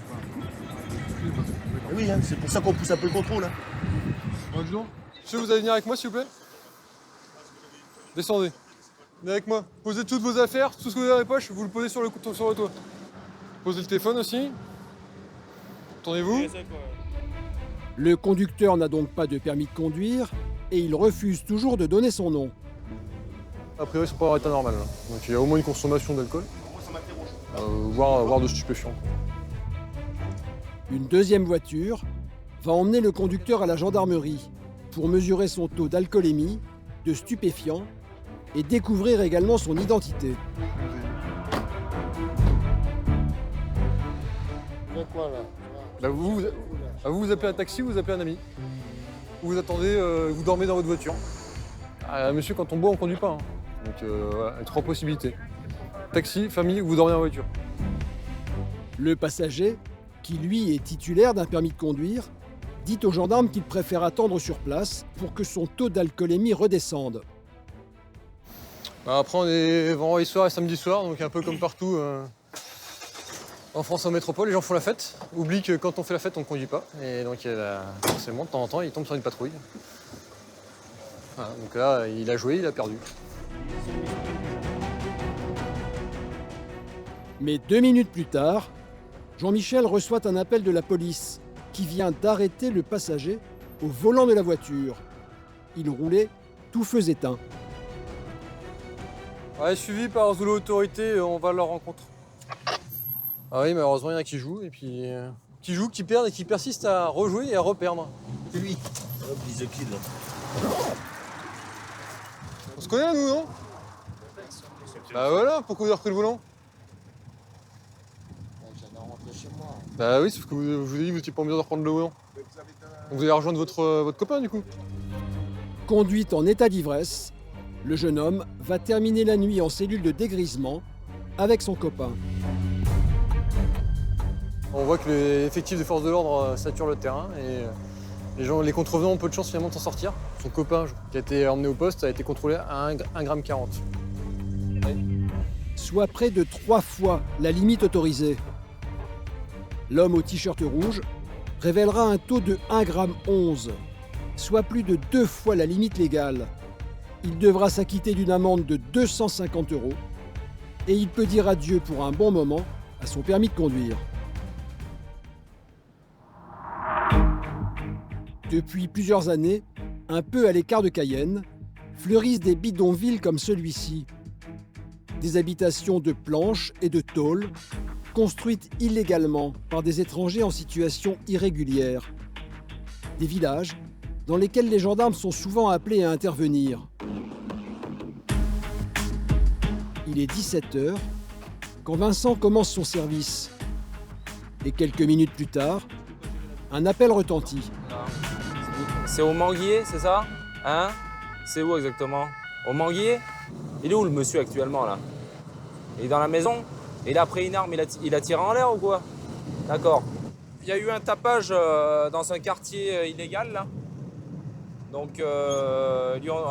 Oui, hein, c'est pour ça qu'on pousse un peu le contrôle. Hein. Bonjour. Monsieur, vous allez venir avec moi, s'il vous plaît? Descendez. Venez avec moi. Posez toutes vos affaires, tout ce que vous avez dans les poches, vous le posez sur le toit. Posez le téléphone aussi. Tournez-vous. Le conducteur n'a donc pas de permis de conduire et il refuse toujours de donner son nom. A priori, c'est pas en état normal. Là. Donc il y a au moins une consommation d'alcool, voire de stupéfiants. Une deuxième voiture va emmener le conducteur à la gendarmerie pour mesurer son taux d'alcoolémie, de stupéfiants et découvrir également son identité. Quoi, là, vous appelez un taxi ou vous appelez un ami? Vous attendez, vous dormez dans votre voiture. Monsieur, quand on boit, on conduit pas. Hein. Donc, voilà, trois possibilités. Taxi, famille, vous dormez en voiture. Le passager, qui lui est titulaire d'un permis de conduire, dit aux gendarmes qu'il préfère attendre sur place pour que son taux d'alcoolémie redescende. Après, on est vendredi soir et samedi soir, donc un peu comme partout en France en métropole, les gens font la fête. Oublient que quand on fait la fête, on ne conduit pas. Et donc, forcément, de temps en temps, il tombe sur une patrouille. Voilà, donc là, il a joué, il a perdu. Mais 2 minutes plus tard, Jean-Michel reçoit un appel de la police qui vient d'arrêter le passager au volant de la voiture. Il roulait tout feu éteint. Ouais, suivi par Zulu Autorité, on va à leur rencontre. Ah oui, malheureusement, il y en a qui jouent, et puis qui jouent, qui perdent et qui persistent à rejouer et à reperdre. C'est lui. Hop, the kid, là. On se connaît, nous, non? Bah voilà, pourquoi vous avez repris le volant? J'en ai rentré chez moi. Bah oui, sauf que je vous ai dit que vous n'étiez pas en mesure de reprendre le volant. Donc vous allez rejoindre votre copain, du coup. Conduite en état d'ivresse, le jeune homme va terminer la nuit en cellule de dégrisement avec son copain. On voit que les effectifs des forces de l'ordre saturent le terrain et les contrevenants ont peu de chance finalement de s'en sortir. Son copain qui a été emmené au poste a été contrôlé à 1,40 g. Soit près de 3 fois la limite autorisée. L'homme au t-shirt rouge révélera un taux de 1,11 g, soit plus de 2 fois la limite légale. Il devra s'acquitter d'une amende de 250 € et il peut dire adieu pour un bon moment à son permis de conduire. Depuis plusieurs années, un peu à l'écart de Cayenne, fleurissent des bidonvilles comme celui-ci. Des habitations de planches et de tôles, construites illégalement par des étrangers en situation irrégulière. Des villages dans lesquels les gendarmes sont souvent appelés à intervenir. Il est 17 h quand Vincent commence son service. Et quelques minutes plus tard, un appel retentit. C'est au Manguier, c'est ça? Hein? C'est où exactement? Au Manguier? Il est où le monsieur actuellement là? Il est dans la maison? Il a pris une arme, il a tiré en l'air ou quoi? D'accord. Il y a eu un tapage dans un quartier illégal là. Donc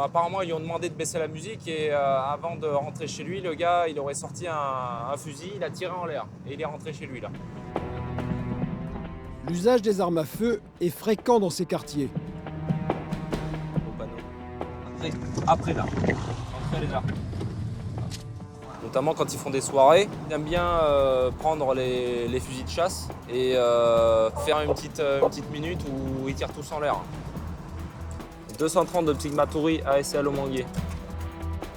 apparemment ils lui ont demandé de baisser la musique et avant de rentrer chez lui, le gars il aurait sorti un fusil, il a tiré en l'air et il est rentré chez lui là. L'usage des armes à feu est fréquent dans ces quartiers. Après là. Après là. Notamment quand ils font des soirées, ils aiment bien prendre les fusils de chasse et faire une petite minute où ils tirent tous en l'air. 230 de Ptigmatourie ASL au Manguier.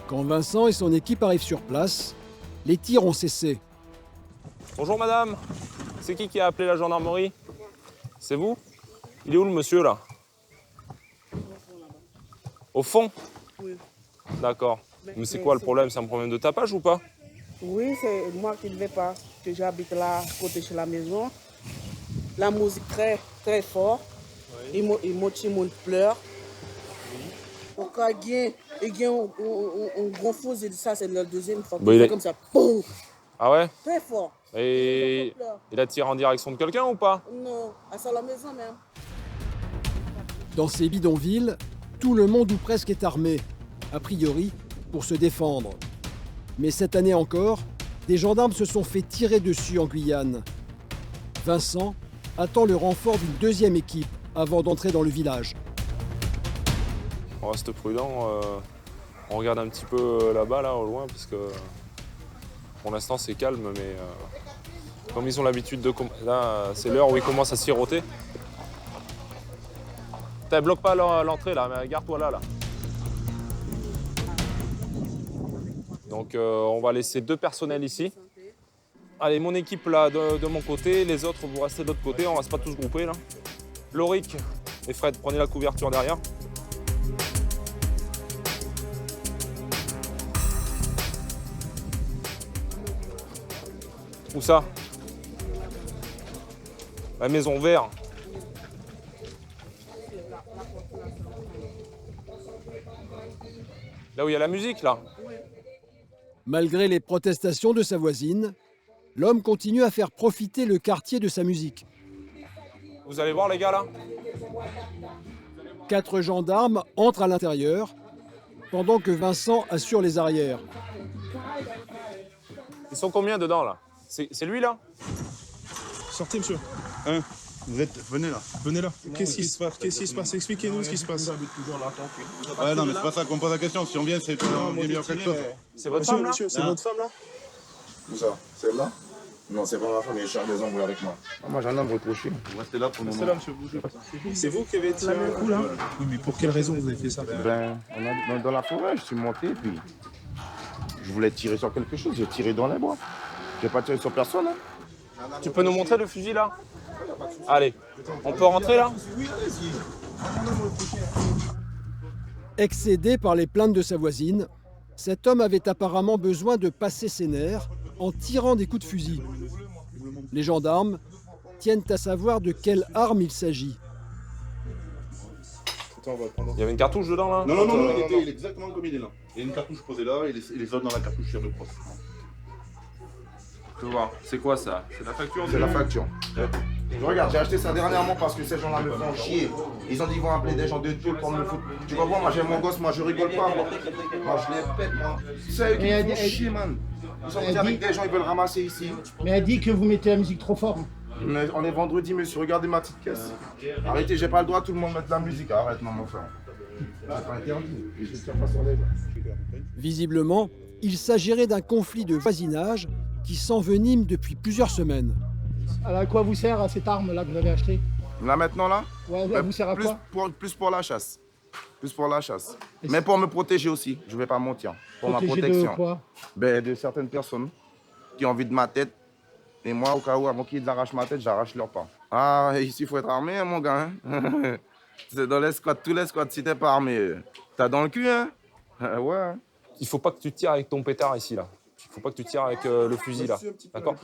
Quand Vincent et son équipe arrivent sur place, les tirs ont cessé. Bonjour madame, c'est qui a appelé la gendarmerie? C'est vous? Il est où le monsieur là? Au fond? Oui. D'accord. Mais c'est quoi le problème? C'est un problème de tapage ou pas? Oui, c'est moi qui ne vais pas. Que j'habite là, côté chez la maison. La musique très, très fort. Oui. Et mon petit monde pleure. Au cas il y a un gros fusil, ça c'est la deuxième fois. Bon, comme ça, boum! Ah ouais? Très fort. Et il a tiré en direction de quelqu'un ou pas? Non, à la maison même. Dans ces bidonvilles, tout le monde ou presque est armé, a priori pour se défendre. Mais cette année encore, des gendarmes se sont fait tirer dessus en Guyane. Vincent attend le renfort d'une deuxième équipe avant d'entrer dans le village. On reste prudent, on regarde un petit peu là-bas, là, au loin, parce que pour l'instant c'est calme, mais comme ils ont l'habitude de... Là, c'est l'heure où ils commencent à siroter. Putain, bloque pas l'entrée là, mais garde-toi là. Donc on va laisser 2 personnels ici. Allez, mon équipe là de mon côté, les autres vous restez de l'autre côté, on va pas tous grouper là. Loric et Fred, prenez la couverture derrière. Où ça? La maison verte. Là où il y a la musique, là. Malgré les protestations de sa voisine, l'homme continue à faire profiter le quartier de sa musique. Vous allez voir, les gars, là? 4 gendarmes entrent à l'intérieur, pendant que Vincent assure les arrières. Ils sont combien dedans, là? C'est lui, là? Sortez, monsieur. Venez là. Venez là. Qu'est-ce qui se passe? Qu'est-ce qui se passe? Expliquez-nous ce qui se passe. Ouais, non, mais c'est pas ça qu'on pose la question. Si on vient, c'est qu'on vient dire quelque chose. C'est votre femme, là? Monsieur, c'est votre femme, là? Où ça? Celle-là? Non, c'est pas ma femme, il cherche des embrouilles avec moi. Moi, j'ai un homme reproché. Vous restez là pour le moment. Restez là, monsieur, bougez pas. C'est vous qui avez tiré un coup, là? Oui, mais pour quelle raison vous avez fait ça? Ben, dans la forêt, je suis monté, puis je voulais tirer sur quelque chose. J'ai tiré dans les bois. J'ai pas tiré sur personne. Hein. Tu peux nous montrer le fusil, là? Allez, on peut rentrer, là? Excédé par les plaintes de sa voisine, cet homme avait apparemment besoin de passer ses nerfs en tirant des coups de fusil. Les gendarmes tiennent à savoir de quelle arme il s'agit. Il y avait une cartouche dedans, là? Non, il est exactement comme il est là. Il y a une cartouche posée là et les autres dans la cartouche sur le cross. Je peux voir. C'est quoi ça? C'est la facture? C'est la facture. Regarde, j'ai acheté ça dernièrement parce que ces gens-là me font chier. Ils ont dit qu'ils vont appeler des gens de Dieu pour me foutre. Tu vois, moi j'ai mon gosse, moi je rigole pas. Moi je les pète, moi. C'est eux qui me font chier, man. Ils sont venus avec des gens, ils veulent ramasser ici. Mais elle dit que vous mettez la musique trop fort. Mais on est vendredi, monsieur, regardez ma petite caisse. Arrêtez, j'ai pas le droit, tout le monde met de la musique. Arrête, non, mon frère. C'est pas interdit. Je tire pas sur les gens. Visiblement, il s'agirait d'un conflit de voisinage qui s'envenime depuis plusieurs semaines. Alors à quoi vous sert cette arme-là que vous avez achetée? Là maintenant, là? Ouais, elle vous sert à quoi? Plus pour la chasse. Plus pour la chasse. Mais pour me protéger aussi, je vais pas mentir. Pour ma protection. De quoi? Ben, de certaines personnes qui ont envie de ma tête. Et moi, au cas où, avant qu'ils arrachent ma tête, j'arrache leur pas. Ah, ici, il faut être armé, hein, mon gars. Hein? C'est dans les squats, tous les squats, si t'es pas armé, t'as dans le cul, hein? Ouais. Il faut pas que tu tires avec ton pétard ici, là. Il faut pas que tu tires avec le fusil, là. D'accord?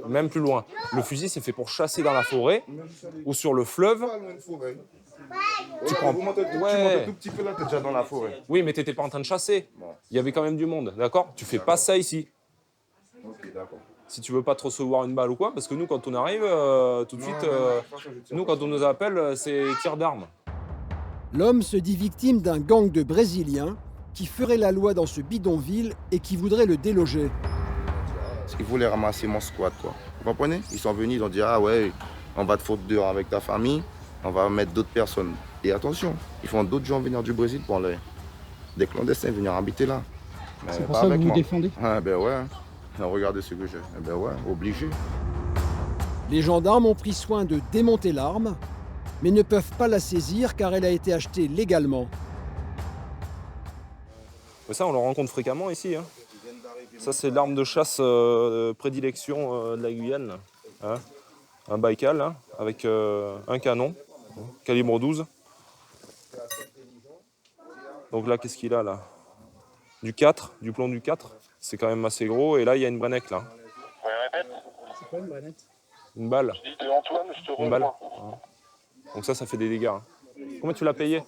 Même plus loin. Le fusil, c'est fait pour chasser dans la forêt ou sur le fleuve. Tu prends... tu montes un tout petit peu là, t'es déjà dans la forêt. Oui, mais t'étais pas en train de chasser. Il y avait quand même du monde, d'accord? Tu fais pas ça ici. Ok, d'accord. Si tu veux pas te recevoir une balle ou quoi, parce que nous, quand on arrive, tout de suite, nous, quand on nous appelle, c'est tir d'armes. L'homme se dit victime d'un gang de Brésiliens qui ferait la loi dans ce bidonville et qui voudrait le déloger. Ils voulaient ramasser mon squat, quoi. Vous comprenez? Ils sont venus, ils ont dit, ah ouais, on va te foutre dehors avec ta famille, on va mettre d'autres personnes. Et attention, ils font d'autres gens venir du Brésil pour des clandestins venir habiter là. C'est pour ça que vous vous défendez? Ah ben ouais, regardez ce que j'ai. Ben ouais, obligé. Les gendarmes ont pris soin de démonter l'arme, mais ne peuvent pas la saisir car elle a été achetée légalement. Mais ça, on le rencontre fréquemment ici. Hein. Ça, c'est l'arme de chasse de prédilection de la Guyane. Hein. Un Baïkal, hein, avec un canon, calibre 12. Donc là, qu'est-ce qu'il a là? Du 4, du plomb du 4. C'est quand même assez gros. Et là, il y a une brennette là. C'est quoi une brennette? Une balle. Une balle. Donc ça fait des dégâts. Hein. Combien tu l'as payé?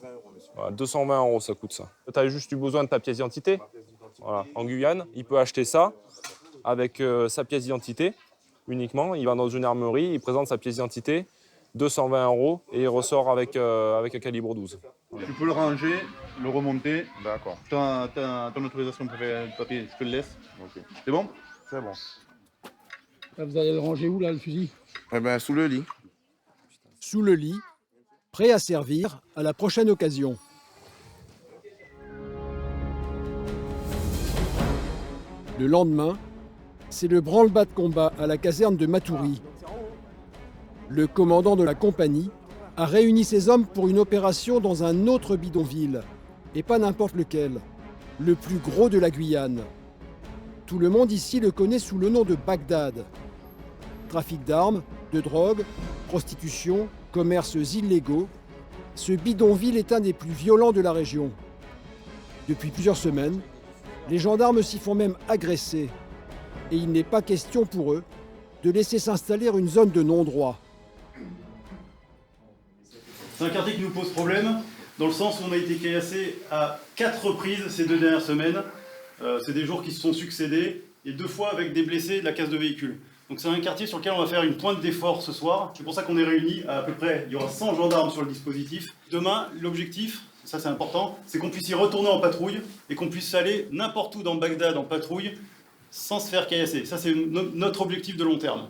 Voilà, 220 € ça coûte ça. Tu as juste eu besoin de ta pièce d'identité. Voilà. En Guyane, il peut acheter ça avec sa pièce d'identité uniquement. Il va dans une armerie, il présente sa pièce d'identité, 220 € et il ressort avec un calibre 12. Tu peux le ranger, le remonter. D'accord. Ton autorisation de papier, je te le laisse. Okay. C'est bon? C'est bon. Là, vous allez le ranger où, là, le fusil? Eh ben, sous le lit. Sous le lit, prêt à servir à la prochaine occasion. Le lendemain, c'est le branle-bas de combat à la caserne de Matoury. Le commandant de la compagnie a réuni ses hommes pour une opération dans un autre bidonville, et pas n'importe lequel, le plus gros de la Guyane. Tout le monde ici le connaît sous le nom de Bagdad. Trafic d'armes, de drogue, prostitution, commerces illégaux, ce bidonville est un des plus violents de la région. Depuis plusieurs semaines, les gendarmes s'y font même agresser. Et il n'est pas question pour eux de laisser s'installer une zone de non-droit. C'est un quartier qui nous pose problème, dans le sens où on a été caillassé à 4 reprises ces 2 dernières semaines. C'est des jours qui se sont succédés, et 2 fois avec des blessés et de la casse de véhicules. Donc c'est un quartier sur lequel on va faire une pointe d'effort ce soir. C'est pour ça qu'on est réunis à peu près, il y aura 100 gendarmes sur le dispositif. Demain, l'objectif, ça c'est important, c'est qu'on puisse y retourner en patrouille et qu'on puisse aller n'importe où dans Bagdad en patrouille sans se faire caillasser. Ça c'est notre objectif de long terme.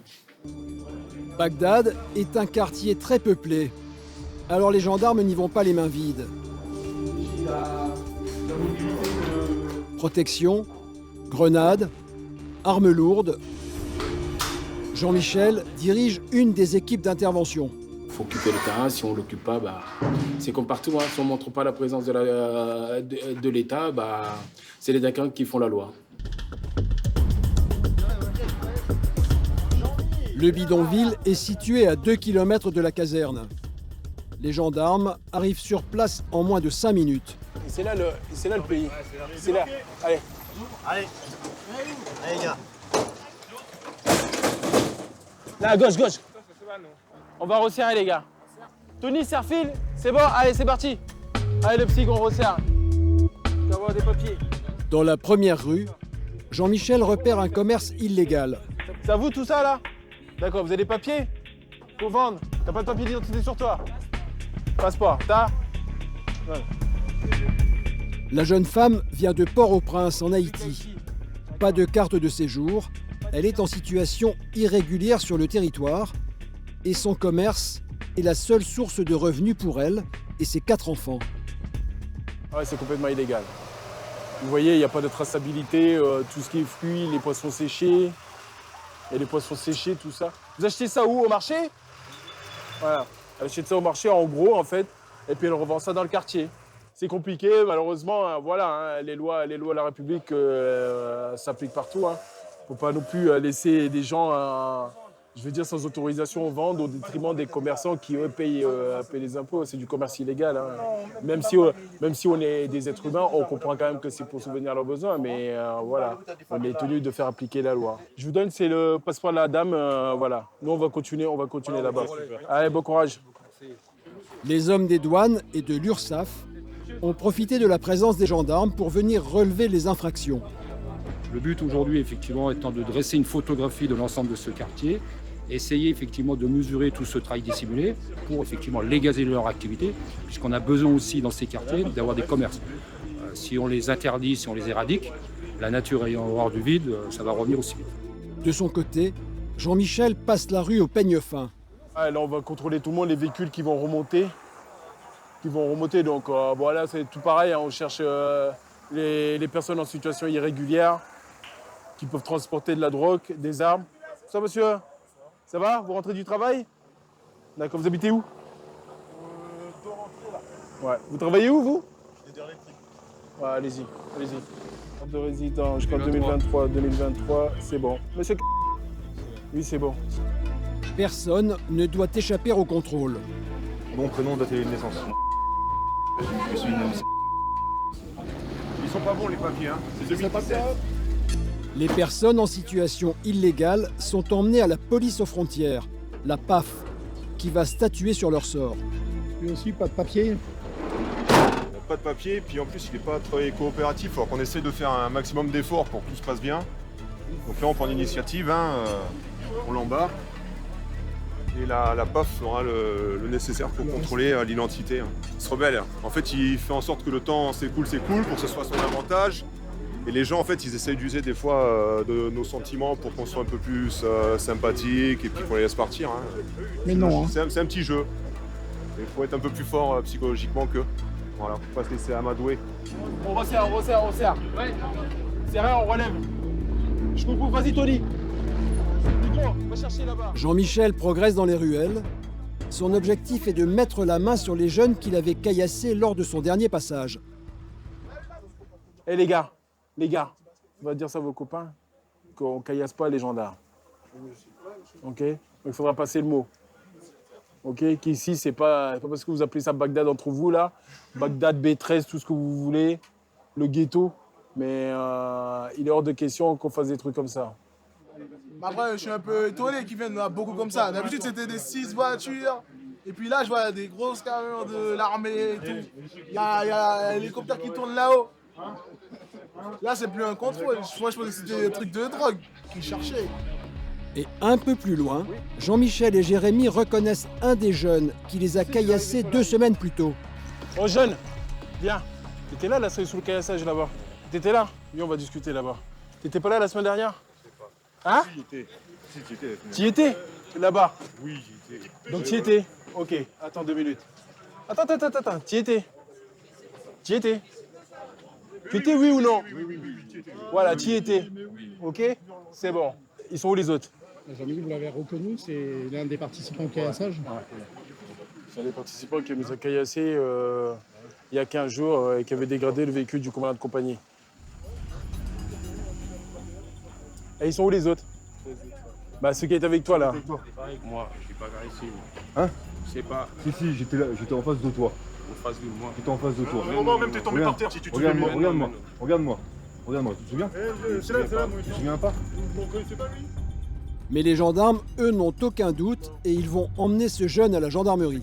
Bagdad est un quartier très peuplé. Alors les gendarmes n'y vont pas les mains vides. Protection, grenades, armes lourdes. Jean-Michel dirige une des équipes d'intervention. Il faut occuper le terrain, si on ne l'occupe pas, c'est comme partout. Hein. Si on ne montre pas la présence de l'État, c'est les délinquants qui font la loi. Le bidonville est situé à 2 km de la caserne. Les gendarmes arrivent sur place en moins de 5 minutes. C'est là le pays. C'est là. Allez. Allez, les gars. Là, à gauche, gauche. On va resserrer, les gars. Tony, serre-fil. C'est bon, allez, c'est parti. Allez, le psy, on resserre. Tu vas avoir des papiers. Dans la première rue, Jean-Michel repère un commerce illégal. C'est à vous tout ça, là? D'accord, vous avez des papiers? Faut vendre. T'as pas de papier d'identité sur toi? Passeport, t'as? Ouais. La jeune femme vient de Port-au-Prince, en Haïti. Pas de carte de séjour. Elle est en situation irrégulière sur le territoire et son commerce est la seule source de revenus pour elle et ses 4 enfants. Ouais, c'est complètement illégal. Vous voyez, il n'y a pas de traçabilité, tout ce qui est fruits, les poissons séchés. Il y a les poissons séchés, tout ça. Vous achetez ça où? Au marché? Voilà. Elle achète ça au marché, en gros, en fait, et puis elle revend ça dans le quartier. C'est compliqué, malheureusement, hein, voilà, hein, les lois de la République s'appliquent partout. Hein. Faut pas non plus laisser des gens, je veux dire, sans autorisation vendre au détriment des commerçants qui, eux, payent les impôts. C'est du commerce illégal. Hein. Même si on est des êtres humains, on comprend quand même que c'est pour subvenir à leurs besoins, mais voilà, on est tenu de faire appliquer la loi. Je vous donne, c'est le passeport de la dame, voilà. Nous, on va continuer là-bas. Allez, bon courage. Les hommes des douanes et de l'URSSAF ont profité de la présence des gendarmes pour venir relever les infractions. Le but aujourd'hui, effectivement, étant de dresser une photographie de l'ensemble de ce quartier, essayer effectivement de mesurer tout ce travail dissimulé pour effectivement légaliser leur activité, puisqu'on a besoin aussi dans ces quartiers d'avoir des commerces. Si on les interdit, si on les éradique, la nature ayant horreur du vide, ça va revenir aussi vite. De son côté, Jean-Michel passe la rue au peigne fin. Ah, là, on va contrôler tout le monde, les véhicules qui vont remonter. Donc voilà, c'est tout pareil, hein, on cherche les personnes en situation irrégulière qui peuvent transporter de la drogue, des armes. Ça, monsieur? Ça va? Vous rentrez du travail? D'accord, vous habitez où? Ouais. Vous travaillez où, vous? Ouais, allez-y. Carte de résident jusqu'en 2023, c'est bon. Monsieur, oui, c'est bon. Personne ne doit échapper au contrôle. Bon prénom, date de naissance. Je suis Ils sont pas bons les papiers, hein. C'est 2017. Les personnes en situation illégale sont emmenées à la police aux frontières, la PAF, qui va statuer sur leur sort. Lui aussi, pas de papier? Pas de papier, puis en plus il n'est pas très coopératif, alors qu'on essaie de faire un maximum d'efforts pour que tout se passe bien. Donc là on prend l'initiative, hein, on l'embarque. Et la PAF fera le nécessaire pour contrôler l'identité. Il se rebelle. En fait, il fait en sorte que le temps s'écoule pour que ce soit à son avantage. Et les gens, en fait, ils essayent d'user des fois de nos sentiments pour qu'on soit un peu plus sympathique et puis qu'on les laisse partir. Hein. Mais non. Hein. C'est un petit jeu. Il faut être un peu plus fort psychologiquement qu'eux. Voilà, faut pas se laisser amadouer. On resserre. Ouais. Serré, on relève. Je comprends, vas-y Tony. Hugo, va chercher là-bas. Jean-Michel progresse dans les ruelles. Son objectif est de mettre la main sur les jeunes qu'il avait caillassés lors de son dernier passage. Eh les gars, on va dire ça à vos copains, qu'on caillasse pas les gendarmes. Ok? Donc il faudra passer le mot. Ok? Qu'ici, c'est pas parce que vous appelez ça Bagdad entre vous là, Bagdad, B13, tout ce que vous voulez, le ghetto, mais il est hors de question qu'on fasse des trucs comme ça. Après, je suis un peu étonné qu'ils viennent beaucoup comme ça. D'habitude, c'était des 6 voitures. Et puis là, je vois des grosses camions de l'armée et tout. Il y a un hélicoptère qui tourne là-haut. Là, c'est plus un contrôle. Moi, je pensais que c'était des trucs de drogue qu'ils cherchaient. Et un peu plus loin, Jean-Michel et Jérémy reconnaissent un des jeunes qui les a caillassés 2 semaines plus tôt. Oh jeune, viens. T'étais là sous le caillassage là-bas. T'étais là? Viens, on va discuter là-bas. T'étais pas là la semaine dernière? Hein? J'y étais. Si, j'y étais. T'y étais? Là-bas? Oui, j'y étais. Donc t'y étais? Ok, attends 2 minutes. Attends. T'y étais? Tu étais oui ou non? Oui, j'y étais. Voilà, t'y étais. Ok? C'est bon. Ils sont où les autres? Jean-Michel, vous l'avez reconnu, c'est l'un des participants au caillassage. C'est un des participants qui nous a caillassé il y a 15 jours et qui avait dégradé le véhicule du commandant de compagnie. Et ils sont où les autres? Bah ceux qui étaient avec toi là. Moi, je suis pas ici. Hein? Je sais pas. Si, j'étais là, j'étais en face de toi. En face de moi. J'étais en face de toi. Moment même t'es tombé par terre si tu te souviens. Regarde-moi, tu te souviens? C'est là, moi. Tu te souviens pas? C'est pas lui. Mais les gendarmes, eux, n'ont aucun doute et ils vont emmener ce jeune à la gendarmerie.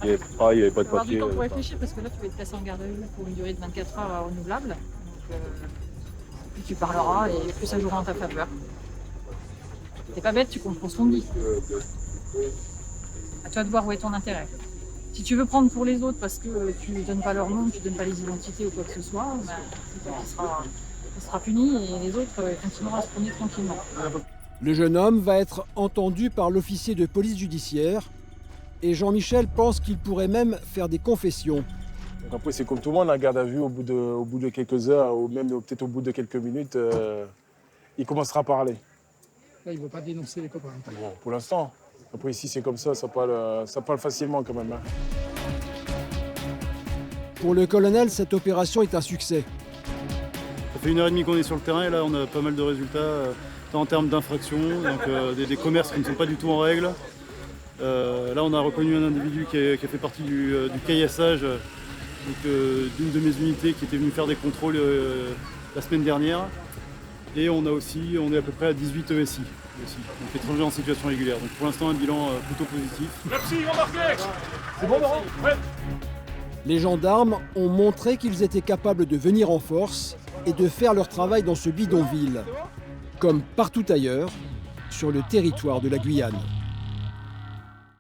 Il n'y avait pas de avoir papier. du temps pour réfléchir parce que là tu vas être placé en garde à vue pour une durée de 24 heures renouvelable. Donc, puis tu parleras et plus ça jouera en ta faveur. T'es pas bête, tu comprends ce qu'on dit. À toi de voir où est ton intérêt. Si tu veux prendre pour les autres parce que tu donnes pas leur nom, tu donnes pas les identités ou quoi que ce soit, ben, c'est toi qui sera puni et les autres continueront à se promener tranquillement. Le jeune homme va être entendu par l'officier de police judiciaire et Jean-Michel pense qu'il pourrait même faire des confessions. Donc après c'est comme tout le monde, la garde à vue au bout de quelques heures ou même peut-être au bout de quelques minutes, il commencera à parler. Là, il ne veut pas dénoncer les copains. Bon, pour l'instant. Après ici c'est comme ça parle facilement quand même. Hein. Pour le colonel, cette opération est un succès. Ça fait 1h30 qu'on est sur le terrain et là on a pas mal de résultats tant en termes d'infractions, donc des commerces qui ne sont pas du tout en règle. Là on a reconnu un individu qui a fait partie du caillassage d'une de mes unités qui était venu faire des contrôles la semaine dernière. Et on est à peu près à 18 ESI aussi, donc étrangers en situation régulière. Donc pour l'instant un bilan plutôt positif. Merci, embarquez. C'est bon Laurent? Ouais. Les gendarmes ont montré qu'ils étaient capables de venir en force et de faire leur travail dans ce bidonville, comme partout ailleurs sur le territoire de la Guyane.